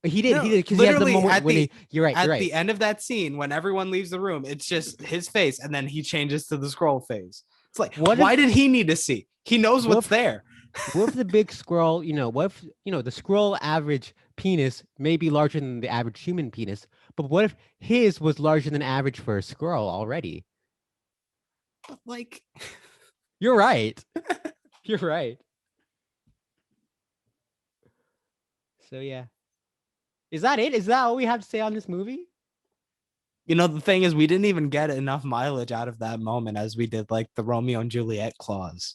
He did No, because he has the literally moment when he. You're right. You're at right. the end of that scene, when everyone leaves the room, it's just his face, and then he changes to the scroll phase. It's like, What why if did he need to see? He knows what what's if there. what if the big scroll? What if the scroll average penis may be larger than the average human penis, but what if his was larger than average for a scroll already? But like, You're right. You're right. So yeah, is that it? Is that all we have to say on this movie? the thing is, we didn't even get enough mileage out of that moment as we did like the Romeo and Juliet clause.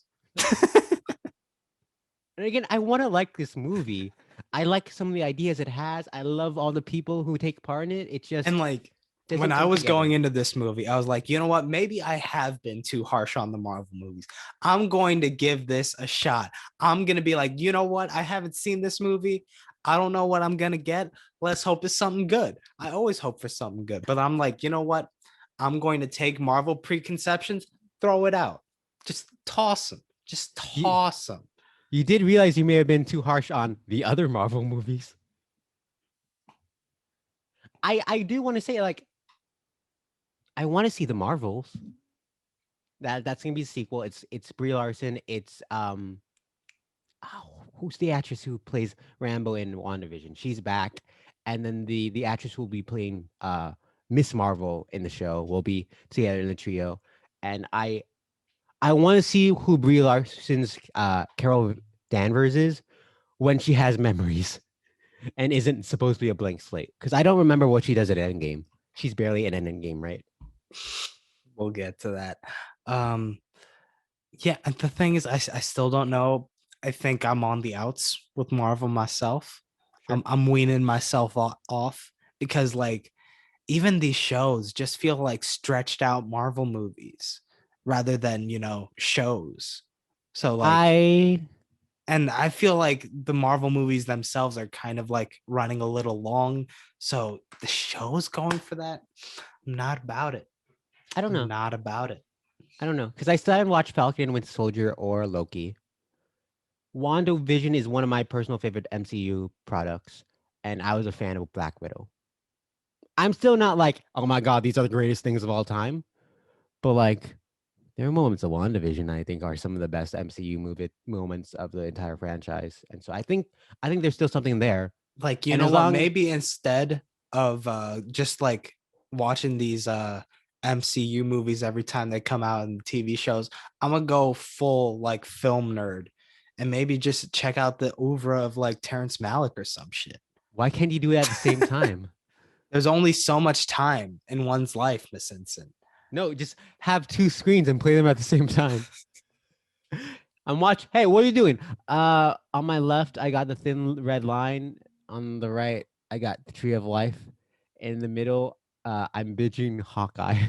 And again, I want to like this movie. I like some of the ideas it has. I love all the people who take part in it. It And just like, when doesn't I come was going together. into this movie, I was like, you know what? Maybe I have been too harsh on the Marvel movies. I'm going to give this a shot. I'm going to be like, you know what? I haven't seen this movie. I don't know what I'm going to get. Let's hope it's something good. I always hope for something good, but I'm like, you know what? I'm going to take Marvel preconceptions, throw it out. Just toss them. Just You toss them. you did realize you may have been too harsh on the other Marvel movies. I do want to say like I want to see the Marvels. That's gonna be the sequel. It's Brie Larson. It's who's the actress who plays Rambo in WandaVision? She's back, and then the actress who will be playing Miss Marvel in the show will be together in the trio. And I want to see who Brie Larson's Carol Danvers is when she has memories and isn't supposed to be a blank slate. Because I don't remember what she does at Endgame. She's barely in Endgame, right? We'll get to that. Um, Yeah, and the thing is, I still don't know. I think I'm on the outs with Marvel myself. Sure. I'm weaning myself off because like even these shows just feel like stretched out Marvel movies rather than, shows. So like, I and I feel like the Marvel movies themselves are kind of like running a little long. So the show's going for that. I'm not about it. I don't I'm know. not about it. I don't know because I still haven't watched Falcon and Winter Soldier or Loki. WandaVision is one of my personal favorite MCU products, and I was a fan of Black Widow. I'm still not like, oh my god, these are the greatest things of all time, but like there are moments of WandaVision I think are some of the best MCU movie moments of the entire franchise, and so I think there's still something there. Like, you And know as what? long Maybe instead of just like watching these MCU movies every time they come out in TV shows, I'm gonna go full like film nerd and maybe just check out the oeuvre of like Terrence Malick or some shit. why can't you do it at the same time? There's only so much time in one's life, Miss Ensign. No, just have two screens and play them at the same time. I'm watching. Hey, what are you doing? On my left, I got the thin red line. On the right, I got the Tree of Life. In the middle, I'm bitching Hawkeye.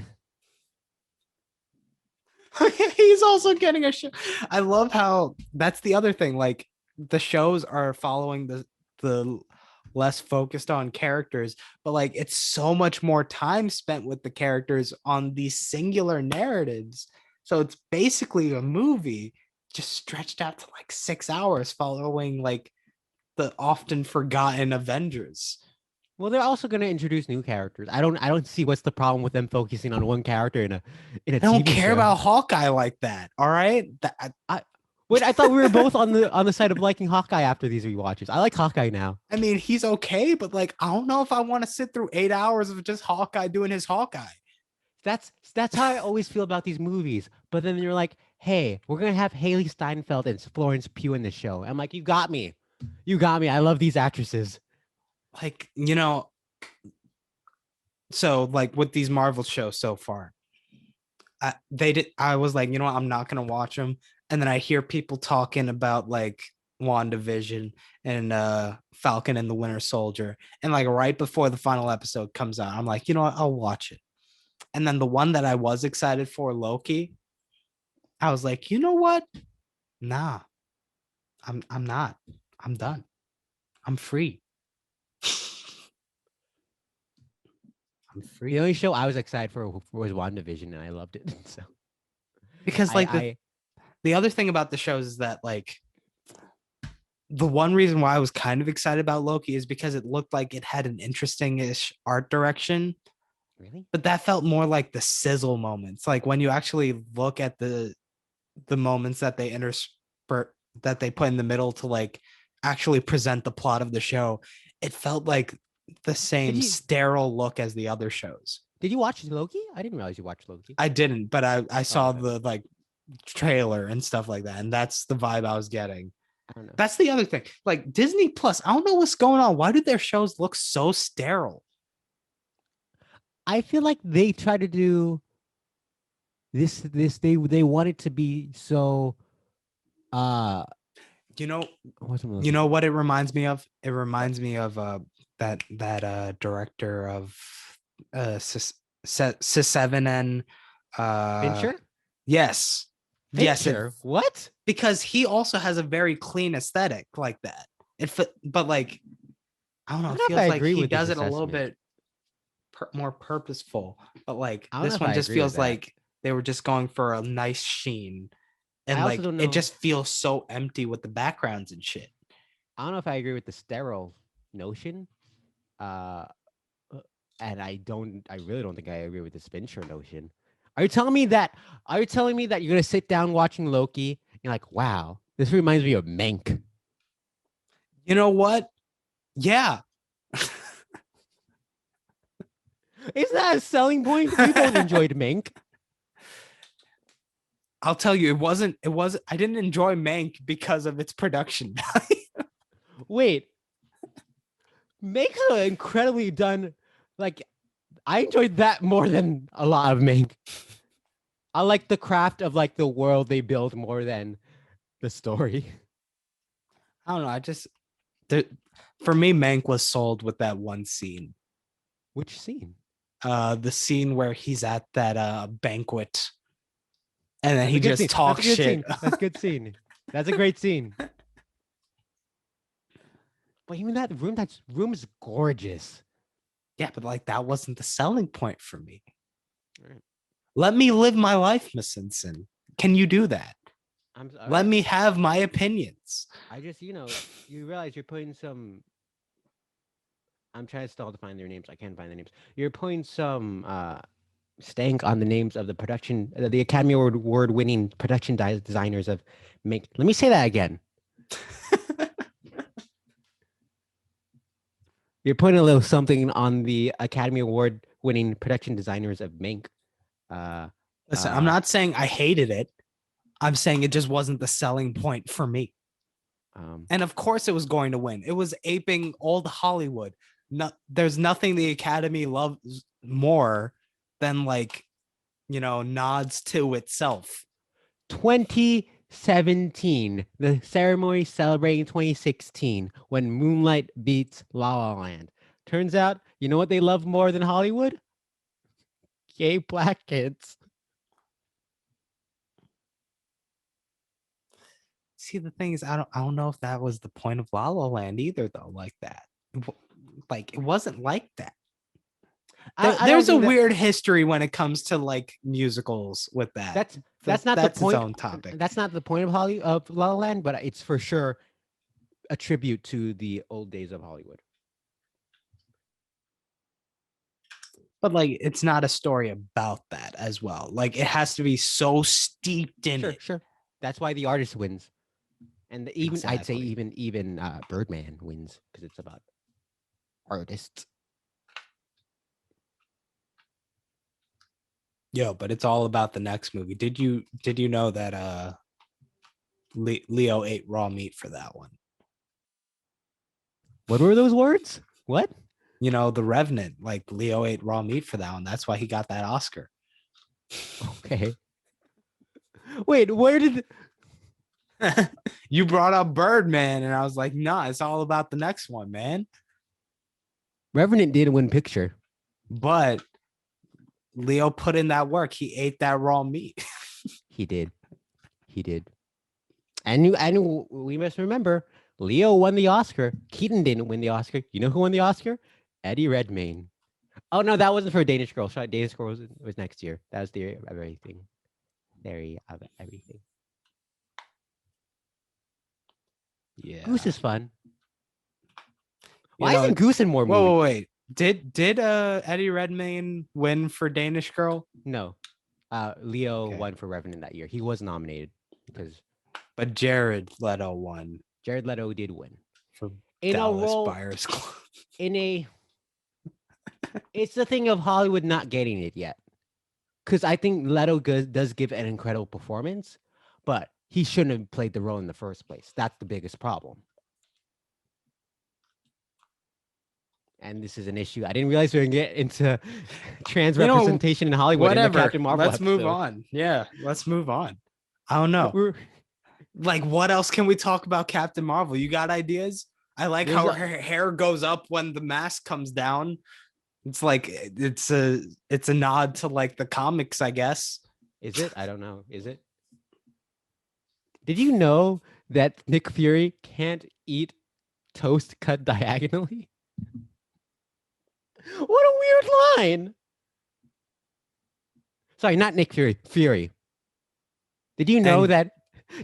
He's also getting a show. I love how that's the other thing. Like the shows are following the less focused on characters, but like it's so much more time spent with the characters on these singular narratives. So it's basically a movie just stretched out to like 6 hours following like the often forgotten Avengers. Well, they're also going to introduce new characters. I don't see what's the problem with them focusing on one character in a I don't TV care show. about Hawkeye like that. All right. I Wait, I thought we were both on the side of liking Hawkeye after these rewatches. I like Hawkeye now. I mean, he's okay, but like, I don't know if I want to sit through 8 hours of just Hawkeye doing his Hawkeye. That's how I always feel about these movies. But then you're like, hey, we're gonna have Haley Steinfeld and Florence Pugh in the show. I'm like, you got me. You got me. I love these actresses. Like, so like with these Marvel shows so far, I was like, I'm not gonna watch them. And then I hear people talking about like WandaVision and Falcon and the Winter Soldier. And like right before the final episode comes out, I'm like, you know what, I'll watch it. And then the one that I was excited for, Loki, I was like, you know what? Nah, I'm not. I'm done. I'm free. I'm The free. only show I was excited for was WandaVision, and I loved it. So Because I like the I the other thing about the shows is that like the one reason why I was kind of excited about Loki is because it looked like it had an interesting-ish art direction, really but that felt more like the sizzle moments. Like when you actually look at the moments that they interspersed that they put in the middle to like actually present the plot of the show, it felt like the did same you sterile look as the other shows. did you watch Loki? I didn't realize you watched Loki. I didn't, but I Oh, saw okay. the like trailer and stuff like that, and that's the vibe I was getting. I don't know. That's the other thing. Like Disney Plus, I don't know what's going on. Why do their shows look so sterile? I feel like they try to do this. They want it to be so. Uh, You know, what's I'm you looking know for? what it reminds me of? It What? reminds me of that director of Seven and uh Fincher? yes. Yes, it Fincher? What? because he also has a very clean aesthetic like that. But like I don't I know, don't it know if I feels like agree he with this does it a little assessment. bit more purposeful. But like I don't know this if one I just agree with feels that. like they were just going for a nice sheen, I and also like don't it know. just feels so empty with the backgrounds and shit. I don't know if I agree with the sterile notion. Uh, uh, and I really don't think I agree with this Fincher notion. Are you telling me that? Are you telling me that you're gonna sit down watching Loki? And you're like, wow, this reminds me of Mank. You know what? Yeah. Is that a selling point? We both enjoyed Mank. I'll tell you, it was I didn't enjoy Mank because of its production. Wait, Mank's incredibly done. Like, I enjoyed that more than a lot of Mank. I like the craft of like the world they build more than the story. I don't know. There, for me, Mank was sold with that one scene. Which scene? The scene where he's at that banquet and then That's he a good just scene. That's a talks good shit. scene. That's a good scene. That's a great scene. But even that room is gorgeous. Yeah, but like that wasn't the selling point for me. Right. Let me live my life, Miss Simpson. Can you do that? All Let right. me have my opinions. I just, you realize you're putting some. I'm trying to stall to find their names. I can't find their names. You're putting some stank on the names of the production, the Academy Award winning production designers of Mank. Let me say that again. You're putting a little something on the Academy Award winning production designers of Mank. Uh, Listen, I'm not saying I hated it. I'm saying it just wasn't the selling point for me. And of course, it was going to win. It was aping old Hollywood. No, there's nothing the Academy loves more than like, nods to itself. 2017, the ceremony celebrating 2016 when Moonlight beats La La Land. Turns out, you know what they love more than Hollywood? Gay black kids. See, the thing is, I don't know if that was the point of La La Land either, though. Like that, like it wasn't like that. I don't There's a think that weird history when it comes to like musicals with that. that's not the That's its point. own topic. That's not the point of La La Land, but it's for sure a tribute to the old days of Hollywood. But like, it's not a story about that as well. Like, it has to be so steeped in Sure, it. sure. That's why the artist wins, and even I'd say Exactly. even Birdman wins because it's about artists. Yo, but it's all about the next movie. Did you know that Leo ate raw meat for that one? What were those words? What? The Revenant, like Leo ate raw meat for that one. That's why he got that Oscar. Okay. Wait, where did You brought up Birdman, and I was like, nah, it's all about the next one, man. Revenant did win picture? But Leo put in that work. He ate that raw meat. He did. He did. And we must remember, Leo won the Oscar. Keaton didn't win the Oscar. You know who won the Oscar? Eddie Redmayne. Oh no, that wasn't for Danish Girl. Sorry, Danish Girl was next year. That was Theory of Everything. Theory of Everything. Yeah. Goose is fun. Why isn't Goose in more movies? Whoa, wait. Did Eddie Redmayne win for Danish Girl? No. Leo won for Revenant that year. He was nominated because But Jared Leto won Jared Leto did win for in Dallas a role Buyers Club. It's the thing of Hollywood not getting it yet. Because I think Leto does give an incredible performance, but he shouldn't have played the role in the first place. That's the biggest problem. And this is an issue. I didn't realize we were going to get into trans representation in Hollywood in the Captain Marvel Let's episode. move on. Yeah, let's move on. I don't know. Like, what else can we talk about Captain Marvel? You got ideas? I like how her hair goes up when the mask comes down. It's like it's a nod to like the comics, I guess. Is it? I don't know. Is it? Did you know that Nick Fury can't eat toast cut diagonally? What a weird line. Sorry, not Nick Fury. Fury. Did you know that?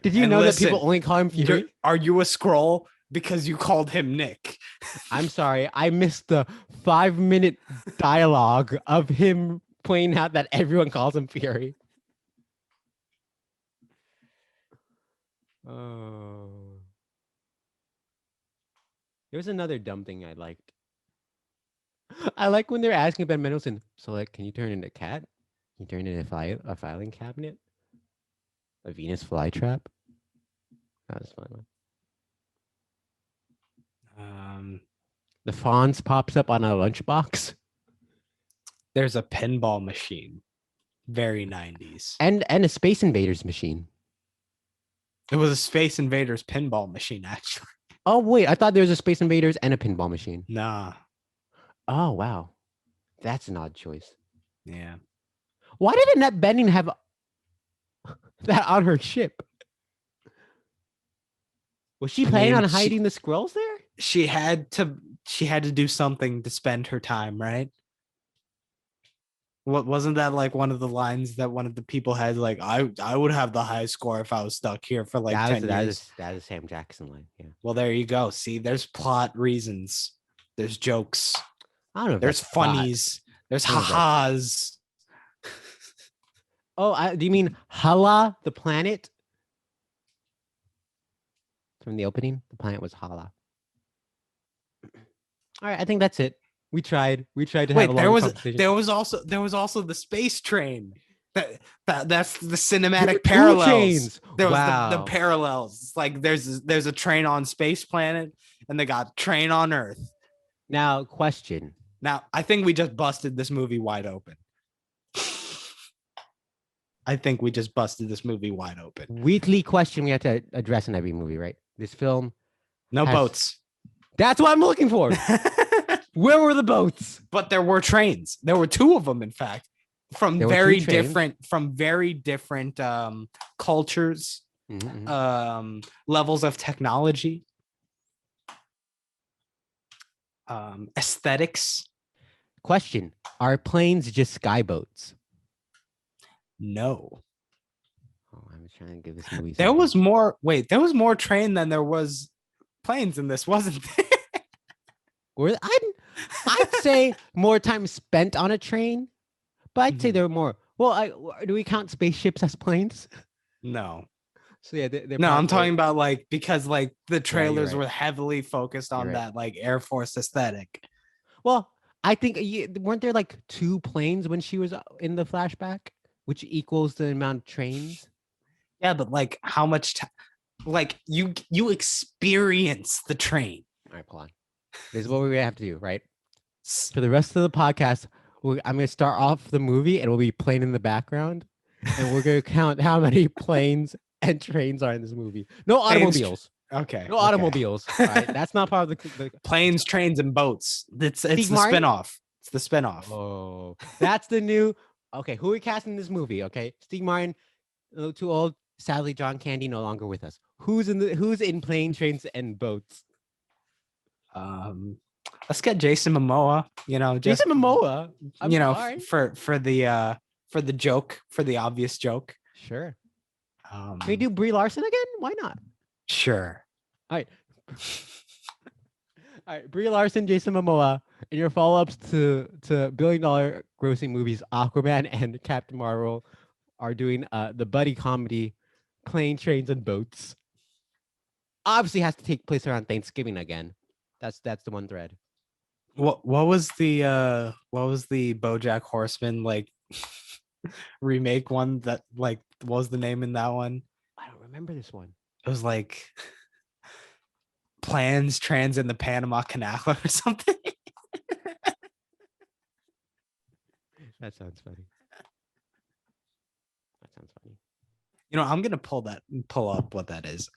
Did you know that people only call him Fury? Are you a scroll because you called him Nick? I'm sorry. I missed the 5-minute dialogue of him pointing out that everyone calls him Fury. Oh. There's another dumb thing I liked. I like when they're asking Ben Mendelsohn, so like, can you turn into a cat? Can you turn into a filing cabinet? A Venus flytrap? That was fun. The Fonz pops up on a lunchbox. There's a pinball machine. Very 90s. And a Space Invaders machine. It was a Space Invaders pinball machine, actually. Oh wait, I thought there was a Space Invaders and a pinball machine. Nah. Oh wow, that's an odd choice. Yeah. Why did Annette Bening have that on her ship? Was she planning on hiding the scrolls there? She had to do something to spend her time, right? What wasn't that like one of the lines that one of the people had? Like, I would have the high score if I was stuck here for like 10 years. That is Sam Jackson line. Yeah. Well, there you go. See, there's plot reasons. There's jokes. I don't know. There's funnies. There's ha-has. Oh, do you mean Hala, the planet? From the opening, the planet was Hala. All right, I think that's it. We tried to have a long conversation. There was also the space train. That's the cinematic Two parallels. trains. There was Wow. the parallels. It's like there's a train on space planet and they got a train on Earth. Now, question. Now, I think we just busted this movie wide open. I think we just busted this movie wide open. Weekly question we have to address in every movie, right? This film. No boats. That's what I'm looking for. Where were the boats? But there were trains. There were two of them, in fact, from very different cultures, levels of technology, aesthetics. Question: are planes just skyboats? No. Oh, I'm trying to give this movie. There was more. Wait, there was more train than there was planes in this, wasn't there? I'd say more time spent on a train, but I'd say there were more. Well, do we count spaceships as planes? No. So yeah, no, I'm talking about like because like the trailers right. were heavily focused on that like Air Force aesthetic. Well, I think weren't there like 2 planes when she was in the flashback, which equals the amount of trains? Yeah, but like how much like you experience the train. All right, Pawan. This is what we're gonna have to do, right? For the rest of the podcast, I'm gonna start off the movie and we'll be playing in the background, and we're gonna count how many planes and trains are in this movie. No automobiles. Okay. No automobiles. All right, that's not part of the planes, trains, and boats. It's the spinoff. It's the spinoff. Oh, that's the new. Okay, who are we casting in this movie? Okay, Steve Martin, a little too old. Sadly, John Candy no longer with us. Who's in plane, trains, and boats? Let's get Jason Momoa. You know, Jason Momoa. For the joke, for the obvious joke. Sure. Can we do Brie Larson again? Why not? Sure. All right. All right, Brie Larson, Jason Momoa, and your follow-ups to billion-dollar grossing movies Aquaman and Captain Marvel are doing the buddy comedy Plane, Trains, and Boats. Obviously has to take place around Thanksgiving again. That's the one thread. What was the BoJack Horseman like remake one that like what was the name in that one? I don't remember this one. It was like Plans, Trans in the Panama Canal or something. That sounds funny. You know, I'm gonna pull up what that is.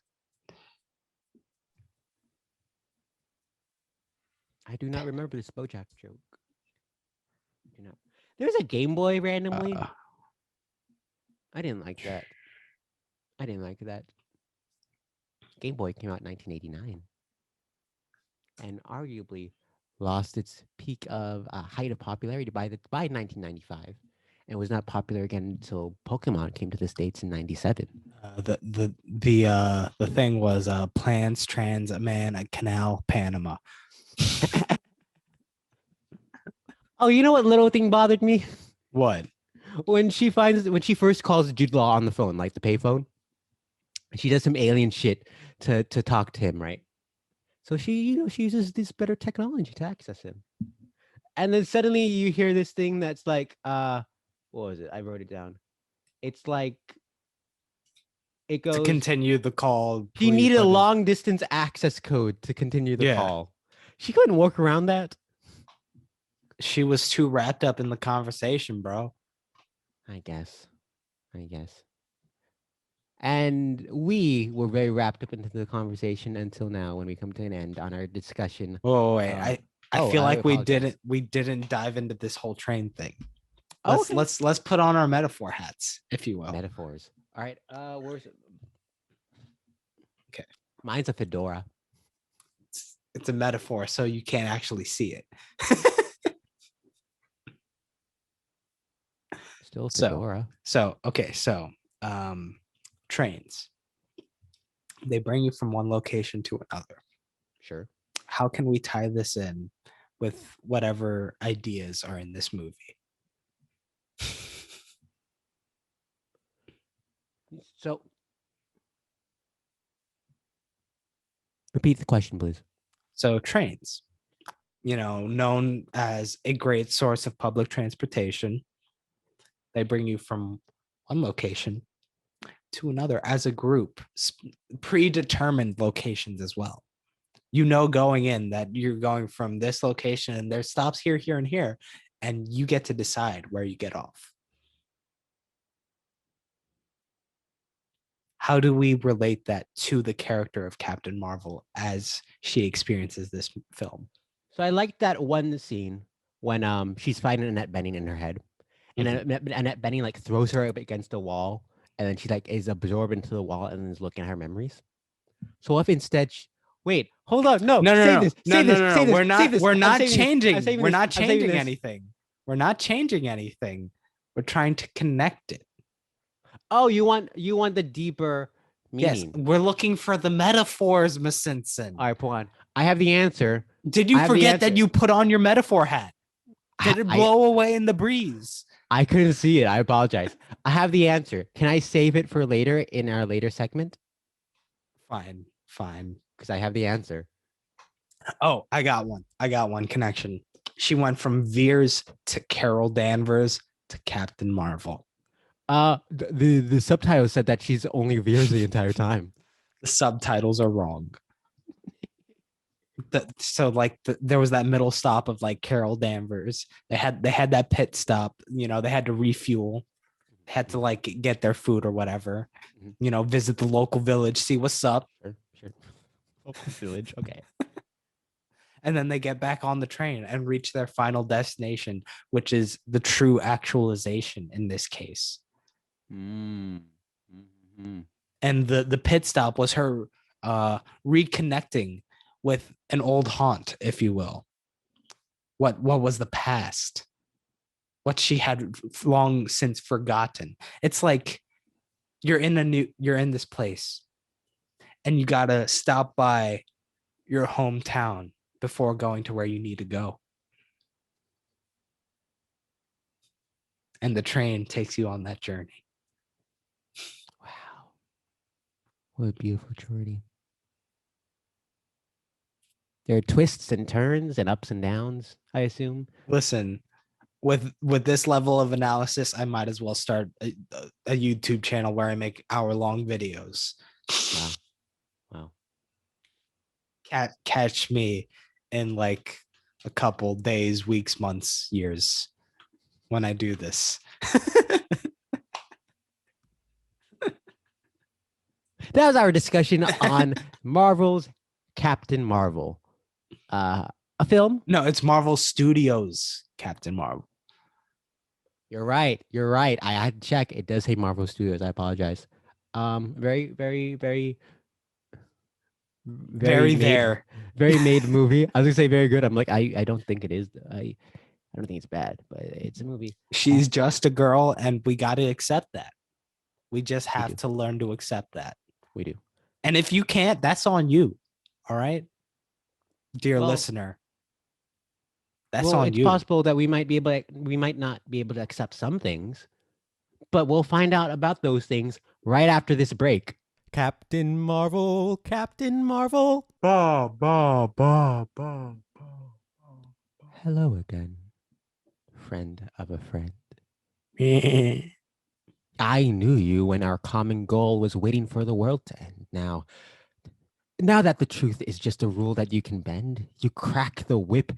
I do not remember this BoJack joke. There's a Game Boy randomly. I didn't like that. Game Boy came out in 1989, and arguably lost its peak of height of popularity by 1995, and was not popular again until Pokemon came to the States in 97. The thing was Plans, Trans, a Man, a Canal, Panama. Oh, you know what little thing bothered me? What? When she first calls Jude Law on the phone, like the payphone, she does some alien shit to talk to him, right? So she uses this better technology to access him. And then suddenly you hear this thing that's like, what was it? I wrote it down. It's like, it goes... To continue the call. She needed a long distance access code to continue the call. She couldn't work around that. She was too wrapped up in the conversation, bro. I guess. I guess. And we were very wrapped up into the conversation until now when we come to an end on our discussion. Oh wait, Uh, I oh, feel I like apologize. we didn't dive into this whole train thing. Oh, okay. Let's put on our metaphor hats, if you will. Metaphors. All right. Where's Okay. mine's a fedora. It's a metaphor, so you can't actually see it. Still So fedora. so trains. They bring you from one location to another. Sure. How can we tie this in with whatever ideas are in this movie? So repeat the question, please. So trains, known as a great source of public transportation, they bring you from one location to another as a group, predetermined locations as well. Going in that you're going from this location and there's stops here, here, and here, and you get to decide where you get off. How do we relate that to the character of Captain Marvel as she experiences this film? So I like that one scene when she's fighting Annette Bening in her head, and Mhm. Annette Bening like throws her up against the wall, and then she like is absorbed into the wall and is looking at her memories. So if instead, wait, hold on, no, No, no, save no, this, no, save no, this, no, no. save this, save this. We're I'm not saving this. I'm changing. saving We're this. not I'm saving changing this. anything. We're not changing anything. We're trying to connect it. Oh, you want the deeper Yes, meaning. we're looking for the metaphors, Miss Simpson. All right, Pawan. I have the answer. Did I you have the forget that answer. you put on your metaphor hat? Did it I blow away in the breeze? I couldn't see it. I apologize. I have the answer. Can I save it for later in our later segment? Fine, fine. Because I have the answer. Oh, I got one. I got one connection. She went from Veers to Carol Danvers to Captain Marvel. The subtitle said that she's only Veers the entire time. The subtitles are wrong. There was that middle stop of like Carol Danvers. They had that pit stop. They had to refuel. They had to like get their food or whatever. Visit the local village, see what's up, Sure. Local village. Okay. and then they get back on the train and reach their final destination, which is the true actualization in this case. Mm-hmm. And the pit stop was her reconnecting with an old haunt, if you will. What was the past? What she had long since forgotten. It's like you're in this place and you gotta stop by your hometown before going to where you need to go. And the train takes you on that journey. Wow. What a beautiful journey. There are twists and turns and ups and downs, I assume. Listen, with this level of analysis, I might as well start a YouTube channel where I make hour-long videos. Wow. Catch me in like a couple days, weeks, months, years when I do this. That was our discussion on Marvel's Captain Marvel. A film? No, it's Marvel Studios Captain Marvel. You're right. I had to check. It does say Marvel Studios. I apologize. Very, very, very, very made, very made movie. I was gonna say very good. I'm like, I don't think it is. I don't think it's bad, but it's a movie. She's just a girl, and we got to accept that. We just We have do. to learn to accept that. We do. And if you can't, that's on you. All right, dear Well, listener. That's Well, on it's you. possible that we might not be able to accept some things, but we'll find out about those things right after this break. Captain Marvel, Captain Marvel. Ba, ba, ba, ba, ba. Hello again, friend of a friend. I knew you when our common goal was waiting for the world to end. Now that the truth is just a rule that you can bend, you crack the whip,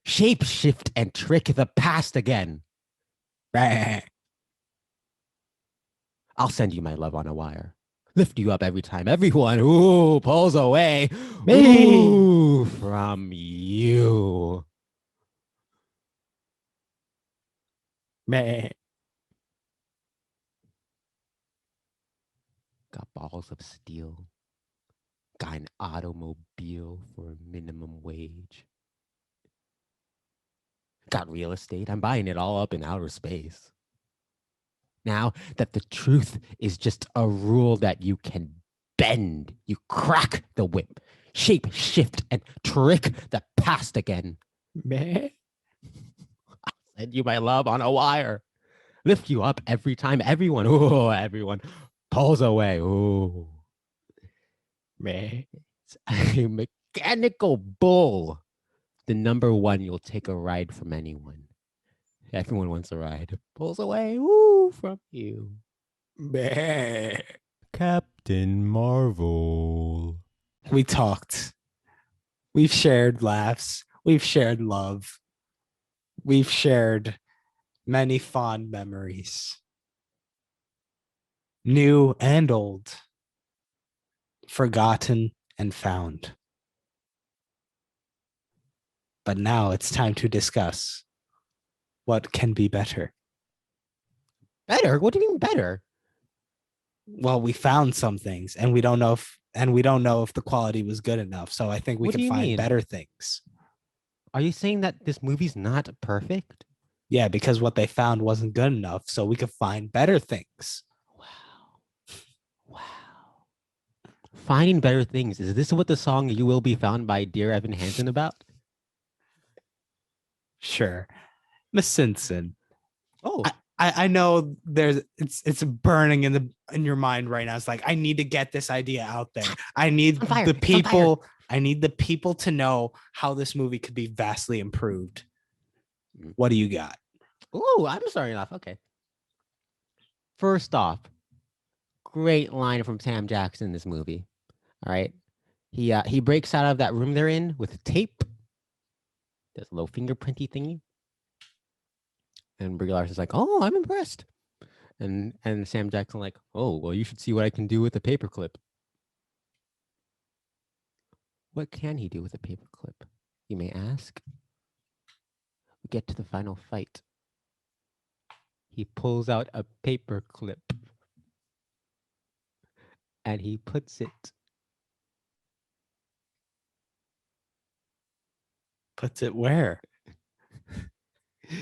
shape shift, and trick the past again. I'll send you my love on a wire. Lift you up every time everyone pulls away Me. from you. Man. Got balls of steel. Got an automobile for a minimum wage. Got real estate. I'm buying it all up in outer space. Now that the truth is just a rule that you can bend, you crack the whip, shape, shift, and trick the past again. Man. I'll send you my love on a wire. Lift you up every time everyone pulls away. Ooh. Man. It's a mechanical bull. The number one, you'll take a ride from anyone. Everyone wants a ride. Pulls away from you. Man. Captain Marvel. We talked. We've shared laughs. We've shared love. We've shared many fond memories, new and old, forgotten and found. But now it's time to discuss what can be better. Better? What do you mean better? Well, we found some things and we don't know if the quality was good enough. So I think we What do can you find mean? better things. Are you saying that this movie's not perfect? Yeah, because what they found wasn't good enough. So we could find better things. Wow. Finding better things. Is this what the song You Will Be Found by Dear Evan Hansen about? Sure. Miss Simpson. Oh, I know it's burning in your mind right now. It's like I need to get this idea out there. I need the people to know how this movie could be vastly improved. What do you got? oh, I'm starting off. Okay. First off, great line from Sam Jackson in this movie. All right. He breaks out of that room they're in with tape. This little fingerprinty thingy. And Brie Larson's like, oh, I'm impressed. And Sam Jackson like, oh, well, you should see what I can do with a paperclip. What can he do with a paperclip, you may ask? We get to the final fight. He pulls out a paperclip and he puts it. Puts it where?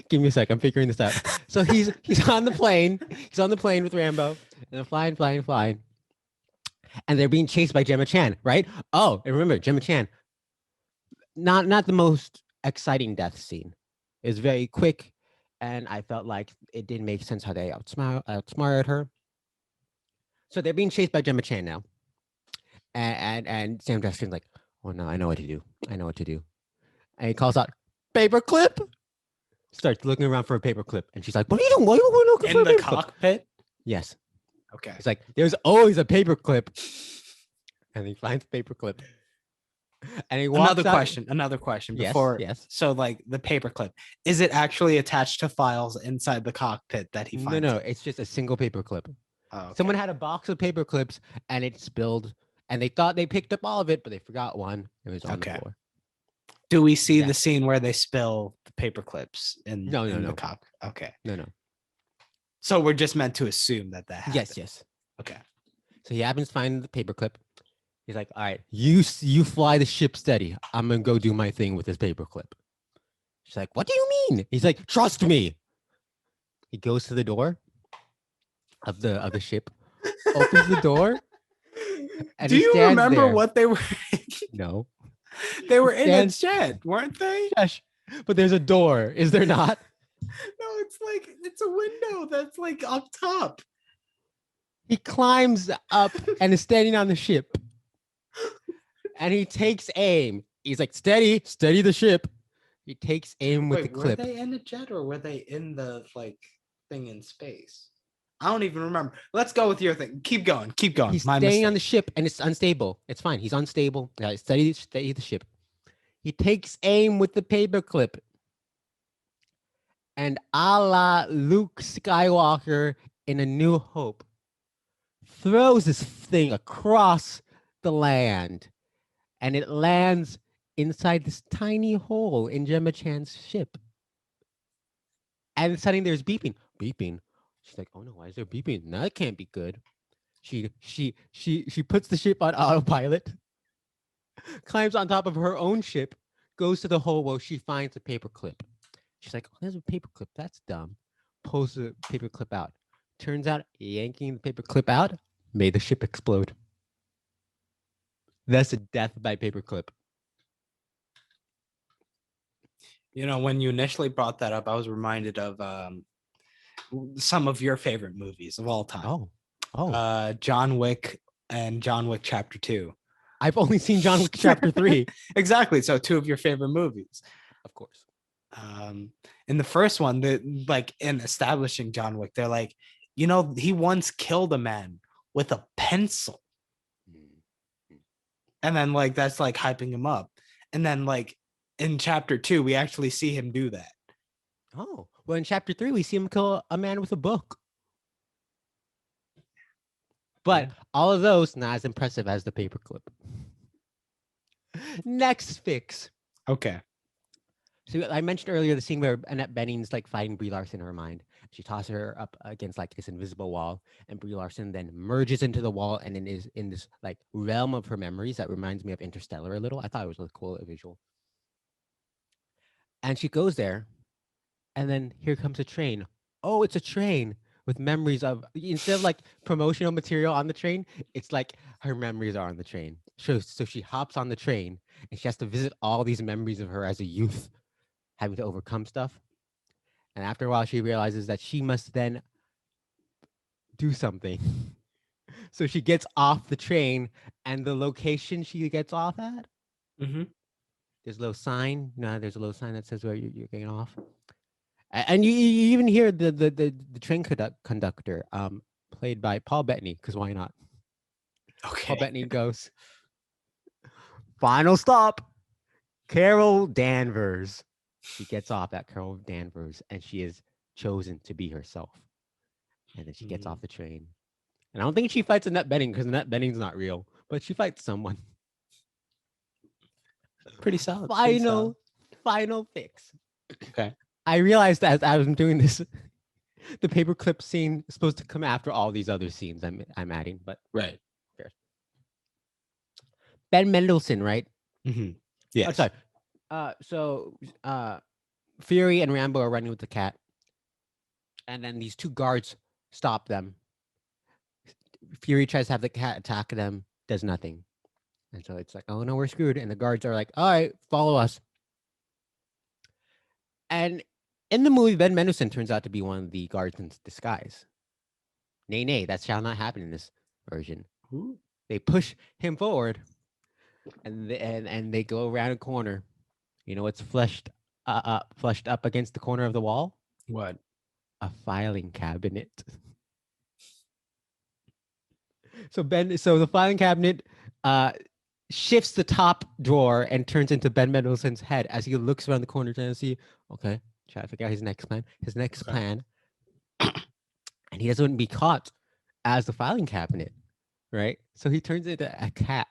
Give me a sec. I'm figuring this out. So he's on the plane. He's on the plane with Rambo, and they're flying. And they're being chased by Gemma Chan, right? Oh, and remember, Gemma Chan, not the most exciting death scene. It's very quick, and I felt like it didn't make sense how they outsmarted her. So they're being chased by Gemma Chan now. And Sam Jackson's like, oh no, I know what to do. And he calls out, paperclip. Starts looking around for a paperclip. And she's like, what are you doing? Why are you looking In for a the paperclip? cockpit? Yes. Okay. It's like, there's always a paperclip. And he finds the paperclip. And he walks Another question Yes, before. yes. So like the paperclip, is it actually attached to files inside the cockpit that he finds? No, it's just a single paperclip. Oh, okay. Someone had a box of paper clips and it spilled, and they thought they picked up all of it, but they forgot one. It was on the floor. Do we see the scene where they spill the paper clips in the cock? Okay. No. So we're just meant to assume that happened. Yes. Okay. So he happens to find the paper clip. He's like, all right, you fly the ship steady. I'm gonna go do my thing with this paper clip. She's like, what do you mean? He's like, trust me. He goes to the door of the ship, opens the door. And do you remember what they were in? No. They were in a jet, weren't they? Shush. But there's a door, is there not? No, it's a window that's like up top. He climbs up and is standing on the ship. And he takes aim. He's like, steady the ship. He takes aim with the clip. Were they in a jet or were they in the thing in space? I don't even remember. Let's go with your thing. Keep going. He's staying on the ship and it's unstable. It's fine. He's unstable. Yeah, steady the ship. He takes aim with the paperclip. And a la Luke Skywalker in A New Hope, throws this thing across the land, and it lands inside this tiny hole in Gemma Chan's ship. And suddenly there's beeping, beeping. She's like, "Oh no, why is there beeping? No, that can't be good." She puts the ship on autopilot, climbs on top of her own ship, goes to the hole where she finds a paperclip. She's like, "Oh, there's a paperclip. That's dumb." Pulls the paperclip out. Turns out yanking the paperclip out made the ship explode. That's a death by paperclip. You know, when you initially brought that up, I was reminded of some of your favorite movies of all time. John Wick and John Wick Chapter 2. I've only seen John Wick Chapter 3. Exactly. So 2 of your favorite movies. Of course. In the first one, like in establishing John Wick, they're like, you know, he once killed a man with a pencil. And then like that's like hyping him up. And then like in Chapter 2, we actually see him do that. Oh, well, in Chapter 3, we see him kill a man with a book. But all of those, not as impressive as the paperclip. Next fix. Okay. So I mentioned earlier the scene where Annette Bening's like fighting Brie Larson in her mind. She tosses her up against like this invisible wall, and Brie Larson then merges into the wall and then is in this like realm of her memories that reminds me of Interstellar a little. I thought it was a cool visual. And she goes there, and then here comes a train. Oh, it's a train with memories of, instead of like promotional material on the train, it's like her memories are on the train. So she hops on the train and she has to visit all these memories of her as a youth, having to overcome stuff. And after a while, she realizes that she must then do something. So she gets off the train, and the location she gets off at, there's a little sign. There's a little sign that says where you're getting off. And you even hear the train conductor, played by Paul Bettany, because why not? Okay. Paul Bettany goes, "Final stop, Carol Danvers." She gets off at Carol Danvers, and she is chosen to be herself. And then she gets off the train. And I don't think she fights Annette Bening, because Annette Bening's not real, but she fights someone. Pretty solid. Final fix. Okay. I realized as I was doing this, the paperclip scene is supposed to come after all these other scenes I'm adding, but right. Ben Mendelsohn, right? Yeah. Oh, sorry. So Fury and Rambo are running with the cat, and then these 2 guards stop them. Fury tries to have the cat attack them, does nothing, and so it's like, oh no, we're screwed. And the guards are like, all right, follow us. And in the movie, Ben Mendelsohn turns out to be one of the guards in disguise. Nay, that shall not happen in this version. Ooh. They push him forward, and they go around a corner. You know what's flushed up against the corner of the wall? What? A filing cabinet. So the filing cabinet shifts the top drawer and turns into Ben Mendelsohn's head as he looks around the corner trying to see, okay, try to figure out his next plan. And he doesn't want to be caught as the filing cabinet, right? So he turns into a cat.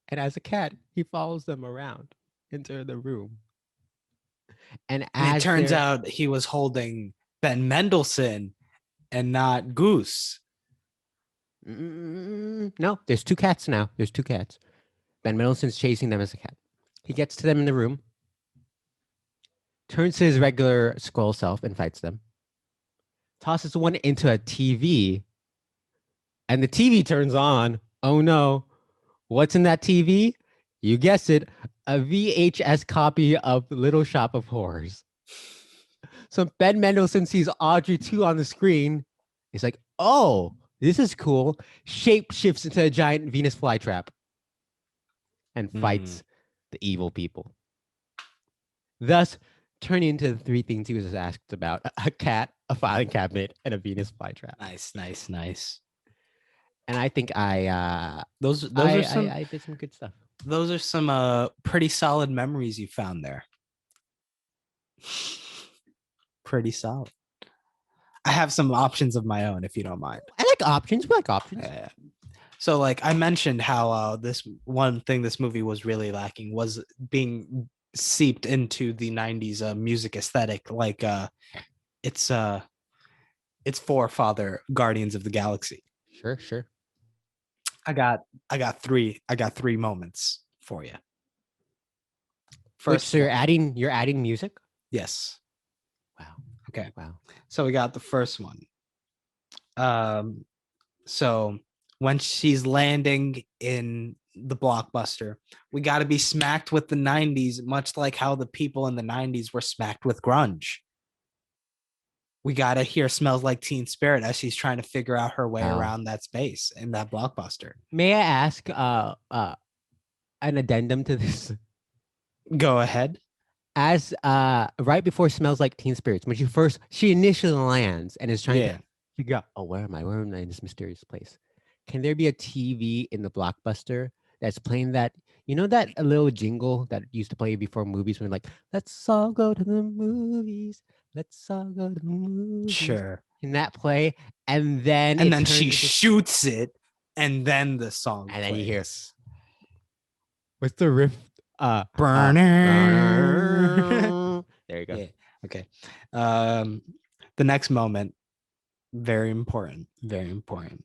And as a cat, he follows them around into the room. And it turns out he was holding Ben Mendelsohn and not Goose. No, there's 2 cats now. There's 2 cats. Ben Mendelsohn's chasing them as a cat. He gets to them in the room, turns to his regular Skrull self and fights them. Tosses one into a TV, and the TV turns on. Oh no. What's in that TV? You guessed it, a VHS copy of Little Shop of Horrors. So Ben Mendelsohn sees Audrey 2 on the screen. He's like, oh, this is cool. Shape shifts into a giant Venus flytrap and fights the evil people. Thus, turning into the 3 things he was asked about: a cat, a filing cabinet, and a Venus flytrap. Nice. And I think I did some good stuff. Those are some pretty solid memories you found there. Pretty solid. I have some options of my own, if you don't mind. I like like options. We like options. So like I mentioned how this one thing this movie was really lacking was being seeped into the 90s music aesthetic, like its forefather Guardians of the Galaxy. Sure, sure. I got three moments for you. Wait, First so one, you're adding music? yes. Wow. Okay. Wow. So we got the first one. So when she's landing in the blockbuster, we got to be smacked with the 90s, much like how the people in the 90s were smacked with grunge. We got to hear Smells Like Teen Spirit as she's trying to figure out her way Wow. around that space in that blockbuster. May I ask an addendum to this? Go ahead. As right before Smells Like Teen Spirits, when she initially lands and is trying to Yeah. figure out, oh, where am I? Where am I in this mysterious place? Can there be a TV in the blockbuster that's playing that? You know that a little jingle that used to play before movies when like, let's all go to the movies. Let's all go to the movies. Sure. Can that play? And then She shoots it, and then the song and plays. then you hear, what's the riff? Burner. There you go. Yeah. Okay. The next moment, very important. Very important.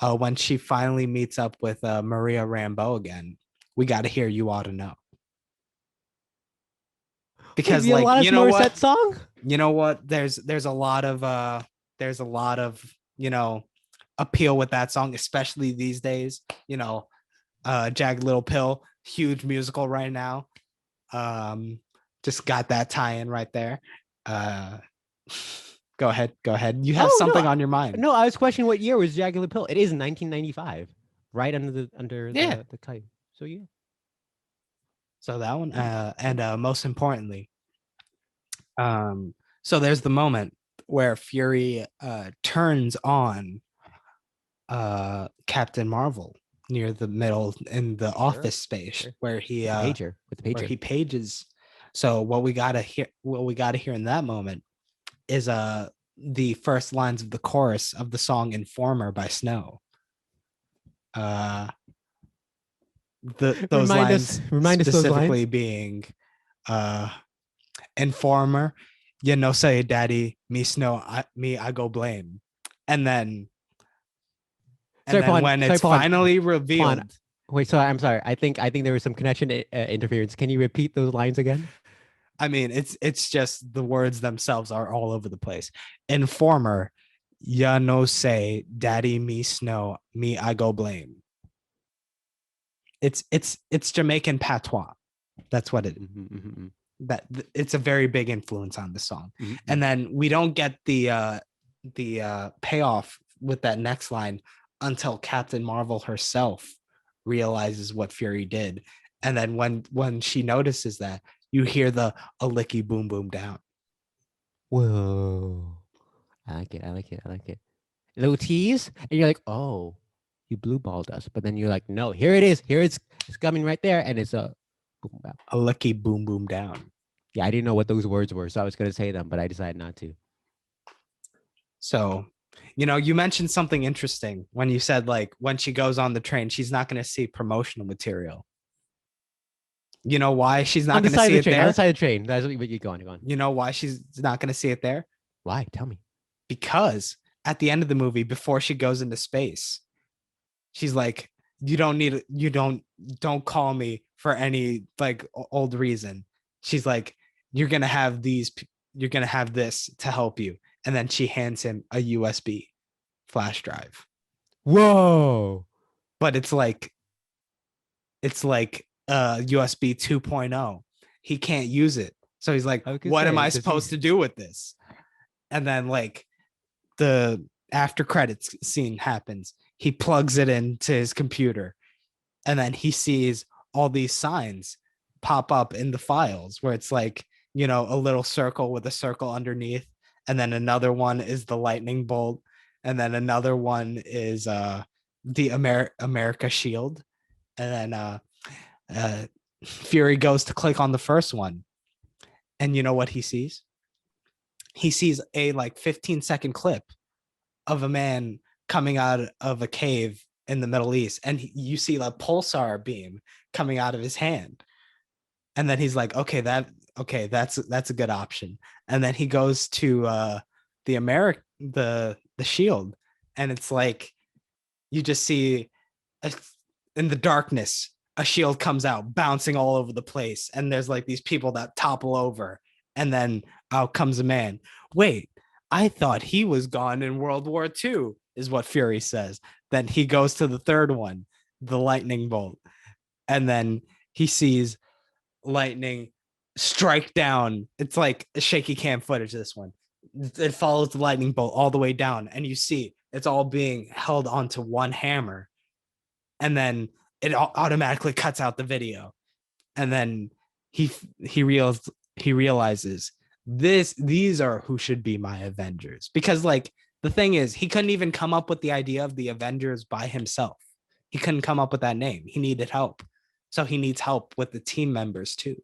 When she finally meets up with Maria Rambeau again, we got to hear "You Ought to Know." Because, Wait, the like, Alanis you know Morissette what? song? You know what? There's a lot of appeal with that song, especially these days. Jagged Little Pill, huge musical right now. Just got that tie-in right there. Go ahead. You have something on your mind. No, I was questioning what year was Jagged Little Pill. It is 1995, right under the kite. So yeah. So that one, and most importantly, so there's the moment where Fury turns on Captain Marvel near the middle in the office space where he with the pager. where he pages. So what we gotta hear in that moment is the first lines of the chorus of the song "Informer" by Snow. Those lines specifically being "Informer, you know, say daddy, me Snow, I go blame," and then when it's finally revealed. Wait, sorry, I'm sorry. I think there was some connection interference. Can you repeat those lines again? I mean, it's just the words themselves are all over the place. Informer, ya no say, daddy me Snow, me I go blame. It's Jamaican patois. That's what it is. Mm-hmm. That it's a very big influence on the song. Mm-hmm. And then we don't get the payoff with that next line until Captain Marvel herself realizes what Fury did. And then when she notices that, you hear the "a licky boom boom down." Whoa. I like it. A little tease, and you're like, oh, you blue balled us. But then you're like, no, here it is. Here it's coming right there. And it's a boom, boom. A licky boom boom down. Yeah, I didn't know what those words were, so I was going to say them, but I decided not to. So, you mentioned something interesting when you said, like, when she goes on the train, she's not going to see promotional material. You know why she's not going to see it there? On the side of the train. That's what you're going. You know why she's not going to see it there? Why? Tell me. Because at the end of the movie, before she goes into space, she's like, don't call me for any like old reason. She's like, you're going to have this to help you. And then she hands him a USB flash drive. Whoa. But it's like USB 2.0. He can't use it. So he's like, what am I supposed to do with this? And then like the after credits scene happens. He plugs it into his computer. And then he sees all these signs pop up in the files where it's like, a little circle with a circle underneath. And then another one is the lightning bolt. And then another one is the America shield. And then Fury goes to click on the first one. And you know what he sees? He sees a like 15-second clip of a man coming out of a cave in the Middle East, and you see a pulsar beam coming out of his hand, and then he's like, okay, that's a good option. And then he goes to the shield, and it's like you just see a, in the darkness a shield comes out bouncing all over the place, and there's like these people that topple over, and then out comes a man. Wait, I thought he was gone in World War II, is what Fury says. Then he goes to the third one, the lightning bolt, and then he sees lightning strike down. It's like a shaky cam footage. This one, it follows the lightning bolt all the way down, and you see it's all being held onto one hammer, and then it automatically cuts out the video, and then he realizes these are who should be my Avengers, because like the thing is, he couldn't even come up with the idea of the Avengers by himself. He couldn't come up with that name. He needed help. So he needs help with the team members too.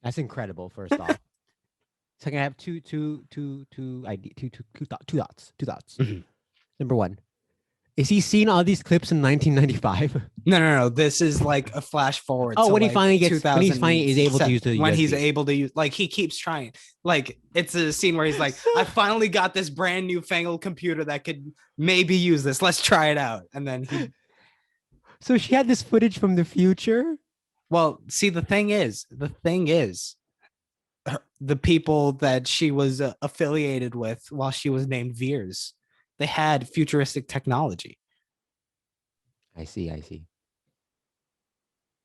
That's incredible. First off, so I have two thoughts. Mm-hmm. Number one, is he seen all these clips in 1995? No. This is like a flash forward. Oh, to when he like finally gets, when he's finally is able to use the when USB. he's able to use, like he keeps trying. Like it's a scene where he's like, I finally got this brand new fangled computer that could maybe use this. Let's try it out. And then he. So she had this footage from the future. Well, see, the thing is, the people that she was affiliated with while she was named Veers, they had futuristic technology. I see.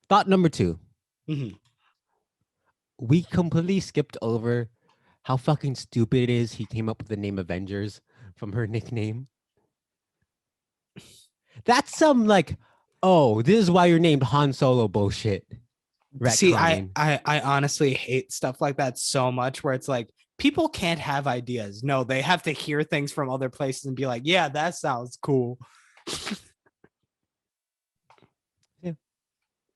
Thought number two. Mm-hmm. We completely skipped over how fucking stupid it is he came up with the name Avengers from her nickname. That's some like, oh, this is why you're named Han Solo bullshit. See, Retconning. I honestly hate stuff like that so much, where it's like people can't have ideas. No, they have to hear things from other places and be like, yeah, that sounds cool.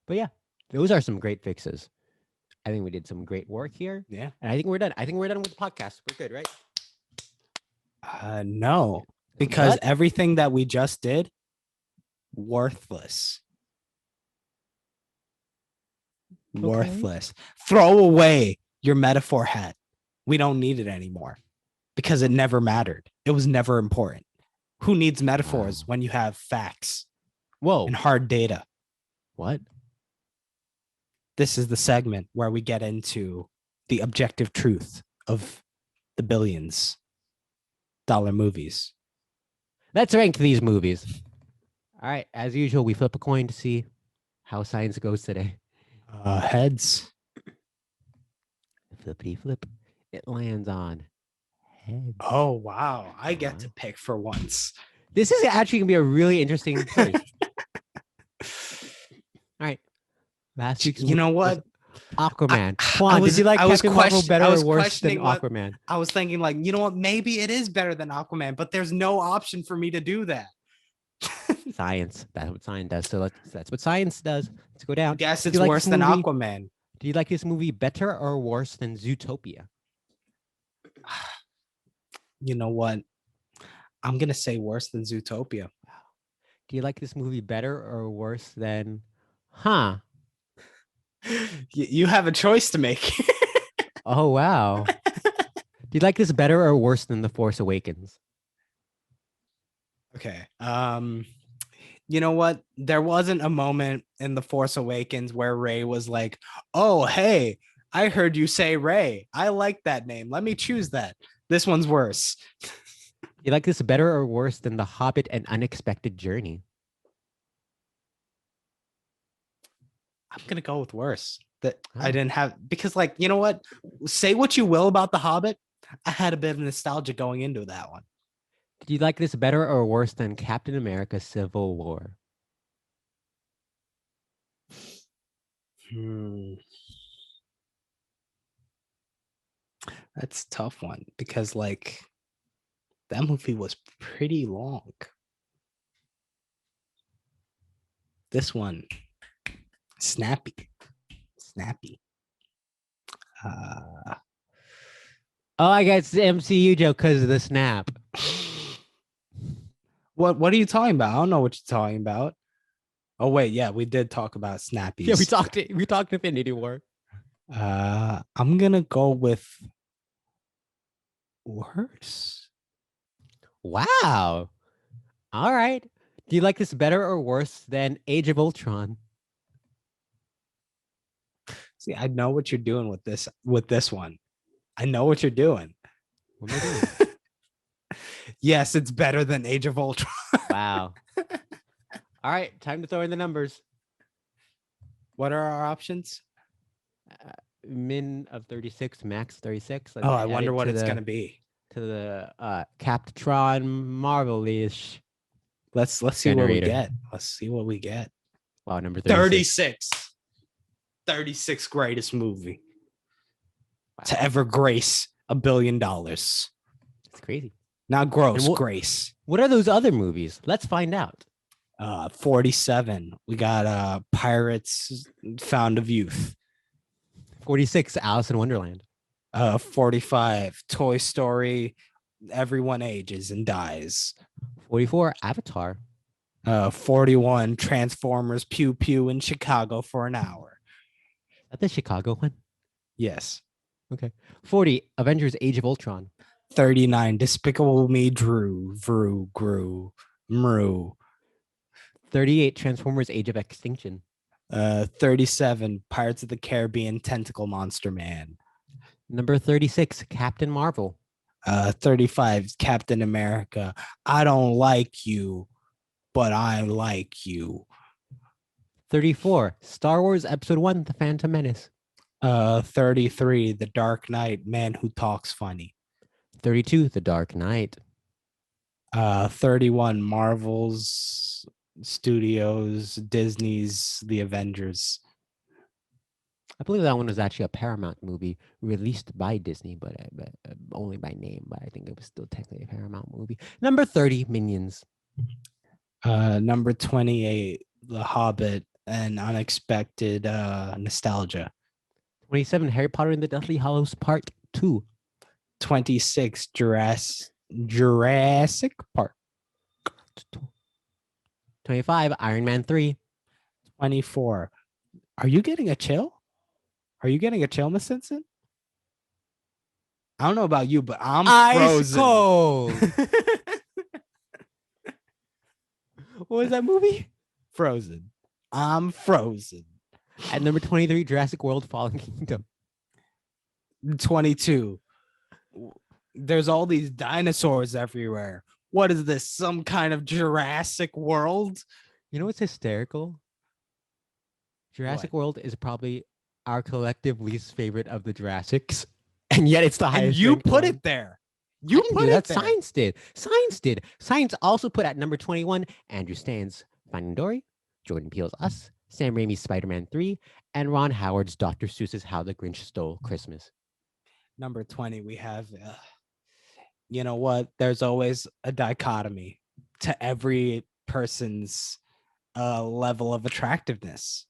But yeah, those are some great fixes. I think we did some great work here. Yeah. And I think we're done. I think we're done with the podcast. We're good, right? No, because What? everything that we just did, worthless. Okay. Worthless. Throw away your metaphor hat. We don't need it anymore because it never mattered. It was never important. Who needs metaphors when you have facts Whoa. and hard data? What? This is the segment where we get into the objective truth of the billions-dollar movies. Let's rank these movies. All right. As usual, we flip a coin to see how science goes today. Heads. Flippity flip. It lands on heads. Oh, wow. I get to pick for once. This is actually going to be a really interesting choice. All right. Last week's You know what? Aquaman. Juan, did you like Captain Marvel better or worse than Aquaman? I was thinking like, you know what? Maybe it is better than Aquaman, but there's no option for me to do that. Science. That's what science does. So that's what science does. Let's go down. I guess it's worse than Aquaman. Do you like this movie better or worse than Zootopia? You know what? I'm going to say worse than Zootopia. Do you like this movie better or worse than... Huh. You have a choice to make. Oh, wow. Do you like this better or worse than The Force Awakens? Okay. You know what? There wasn't a moment in The Force Awakens where Rey was like, oh, hey, I heard you say Rey. I like that name. Let me choose that. This one's worse. You like this better or worse than The Hobbit: An Unexpected Journey? I'm going to go with worse. I didn't have, because like, you know what? Say what you will about The Hobbit. I had a bit of nostalgia going into that one. Do you like this better or worse than Captain America: Civil War? That's a tough one because like that movie was pretty long. This one, snappy. Oh, I got the MCU joke because of the snap. What are you talking about? I don't know what you're talking about. Oh wait, yeah, we did talk about Yeah, we snappies. talked Infinity War. I'm gonna go with worse. Wow. All right. Do you like this better or worse than Age of Ultron? See, I know what you're doing with this one. I know what you're doing. What am I doing? Yes, it's better than Age of Ultron. Wow. All right, time to throw in the numbers. What are our options? Min of 36, max 36. Let's Oh, I add wonder it what it's gonna be. to the Captron Marvel-ish Let's see what we generator. get. Let's see what we get. Wow, number 36. 36 greatest movie Wow, to ever grace $1 billion. it's crazy. Not gross, And grace. what are those other movies? Let's find out. 47. We got Pirates Found of Youth. 46, Alice in Wonderland. 45, Toy Story. Everyone ages and dies. 44, Avatar. 41, Transformers Pew Pew in Chicago for an hour. Is that the Chicago one? Yes. Okay. 40, Avengers Age of Ultron. 39, Despicable Me Drew, Vrew, Grew, Mru. 38, Transformers Age of Extinction. 37, Pirates of the Caribbean Tentacle Monster Man. Number 36, Captain Marvel. 35, Captain America. I don't like you, but I like you. 34, Star Wars Episode 1, The Phantom Menace. 33, The Dark Knight, Man Who Talks Funny. 32, The Dark Knight. 31, Marvel's Studios, Disney's The Avengers. I believe that one was actually a Paramount movie released by Disney, but only by name. But I think it was still technically a Paramount movie. Number 30, Minions. Number 28, The Hobbit, and Unexpected Nostalgia. 27, Harry Potter and the Deathly Hallows Part 2. 26, Jurassic Park. 25, Iron Man 3. 24. Are you getting a chill? Are you getting a chill, Miss Simpson? I don't know about you, but I'm Ice frozen. cold. What was that movie? Frozen. I'm frozen. At number 23, Jurassic World Fallen Kingdom. 22. There's all these dinosaurs everywhere. What is this? Some kind of Jurassic World? You know what's hysterical? Jurassic World is probably our collective least favorite of the Jurassics, and yet it's the highest. And you ranked put one. it there. I You didn't put do it that. there. Science did. Science did. Science also put at number 21 Andrew Stan's Finding Dory, Jordan Peele's Us, Sam Raimi's Spider-Man 3, and Ron Howard's Dr. Seuss's How the Grinch Stole Christmas. Number 20, we have, you know what? There's always a dichotomy to every person's level of attractiveness.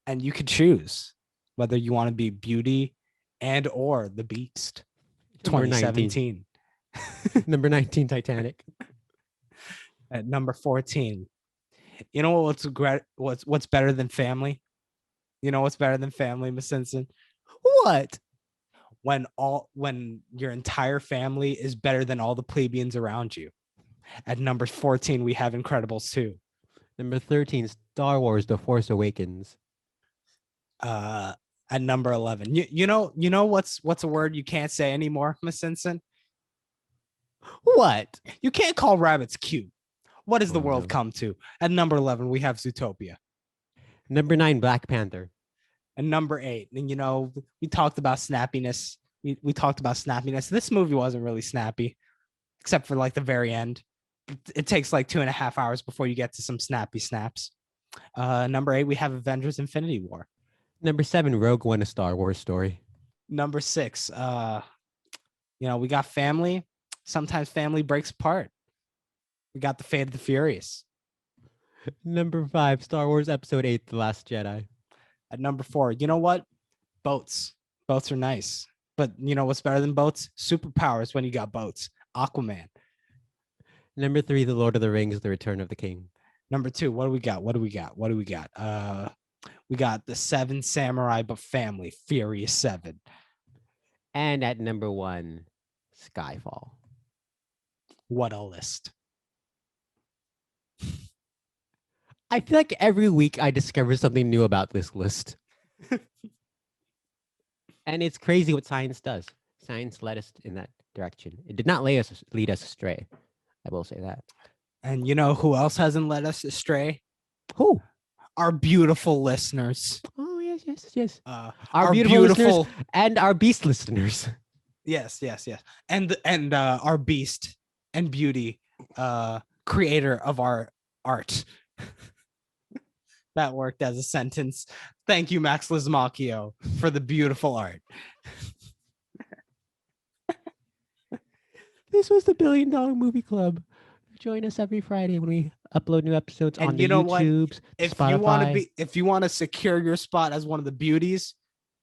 And you could choose whether you want to be Beauty and or the Beast. Number 2017. Number 19, Titanic. At number 14. You know what's better than family? You know what's better than family, Miss Simpson? What? When your entire family is better than all the plebeians around you. At number 14, we have Incredibles 2. Number 13, Star Wars The Force Awakens. At number 11. You know what's a word you can't say anymore, Miss Simpson? What? You can't call rabbits cute. What has the Oh, world no. come to? At number 11, we have Zootopia. Number 9, Black Panther. And number 8, and we talked about snappiness. We talked about snappiness. This movie wasn't really snappy, except for like the very end. It takes like 2.5 hours before you get to some snappy snaps. Number 8, we have Avengers Infinity War. Number 7, Rogue One, A Star Wars Story. Number 6, we got family. Sometimes family breaks apart. We got The Fate of the Furious. Number 5, Star Wars Episode 8, The Last Jedi. At number 4, you know what? Boats. Boats are nice. But you know what's better than boats? Superpowers when you got boats. Aquaman. Number 3, The Lord of the Rings: The Return of the King. Number 2, what do we got? We got the 7 Samurai but family, Furious 7. And at number 1, Skyfall. What a list. I feel like every week I discover something new about this list. And it's crazy what science does. Science led us in that direction. It did not lead us astray. I will say that. And you know who else hasn't led us astray? Who? Our beautiful listeners. Oh, yes. Our Our beautiful listeners and our beast listeners. Yes. And our beast and beauty creator of our art. That worked as a sentence. Thank you, Max Lismacchio, for the beautiful art. This was the $1 Billion Movie Club. Join us every Friday when we upload new episodes on the YouTubes, Spotify. If you want to secure your spot as one of the beauties,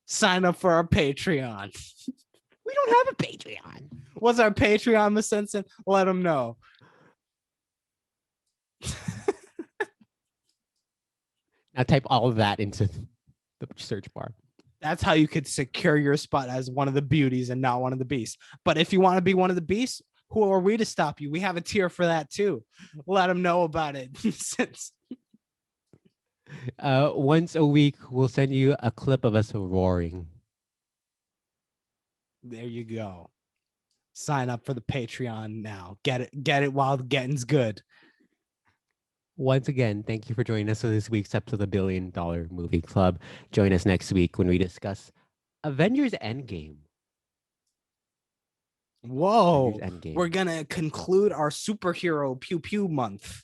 sign up for our Patreon. We don't have a Patreon. What's our Patreon, Miss Sensen? Let them know. Now type all of that into the search bar. That's how you could secure your spot as one of the beauties and not one of the beasts. But if you want to be one of the beasts, who are we to stop you? We have a tier for that too. Let them know about it. Once a week, we'll send you a clip of us roaring. There you go. Sign up for the Patreon now. Get it while the getting's good. Once again, thank you for joining us for this week's episode of the $1 Billion Movie Club. Join us next week when we discuss Avengers Endgame. Whoa. Avengers Endgame. We're going to conclude our superhero pew pew month.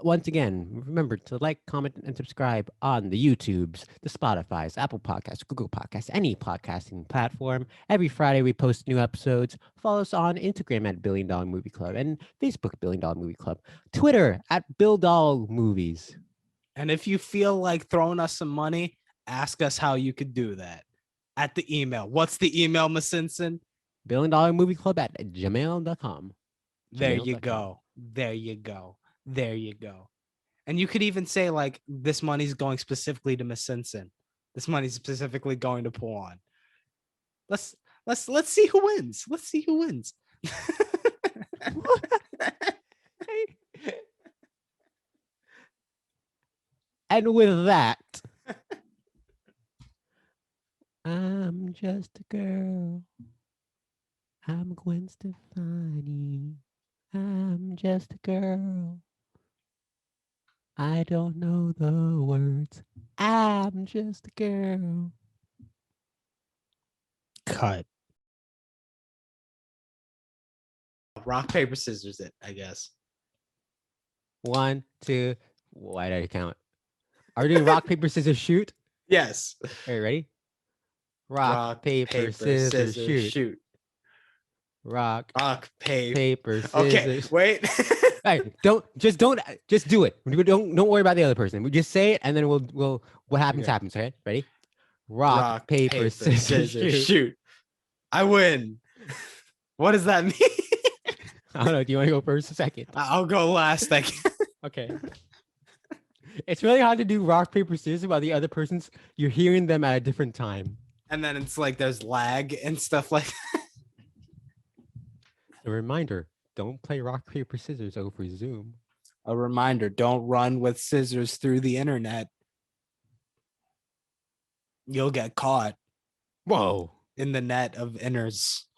Once again, remember to like, comment, and subscribe on the YouTubes, the Spotifys, Apple Podcasts, Google Podcasts, any podcasting platform. Every Friday, we post new episodes. Follow us on Instagram at $1 Billion Movie Club and Facebook $1 Billion Movie Club. Twitter at Bill Doll Movies. And if you feel like throwing us some money, ask us how you could do that at the email. What's the email, Miss Simpson? $1 Billion Movie Club at gmail.com. There you go. There you go. And you could even say like this money's going specifically to Miss Simpson. This money's specifically going to Pawan. Let's see who wins. Let's see who wins. And with that, I'm just a girl. I'm Gwen Stefani. I'm just a girl. I don't know the words. I'm just a girl. Cut. Rock, paper, scissors it, I guess. 1, 2. Why did I count? Are we doing rock, paper, scissors, shoot? Yes. Are you ready? Rock, paper, scissors, shoot. Rock, paper, scissors. Okay, wait. Hey, just do it. Don't worry about the other person. We just say it, and then we'll what happens happens. Okay, ready? Rock, paper, scissors, shoot. I win. What does that mean? I don't know. Do you want to go first or second? I'll go last. Okay. It's really hard to do rock, paper, scissors while the other person's you're hearing them at a different time. And then it's like there's lag and stuff like that. A reminder, don't play rock, paper, scissors over Zoom. A reminder, don't run with scissors through the internet. You'll get caught. Whoa. In the net of inners.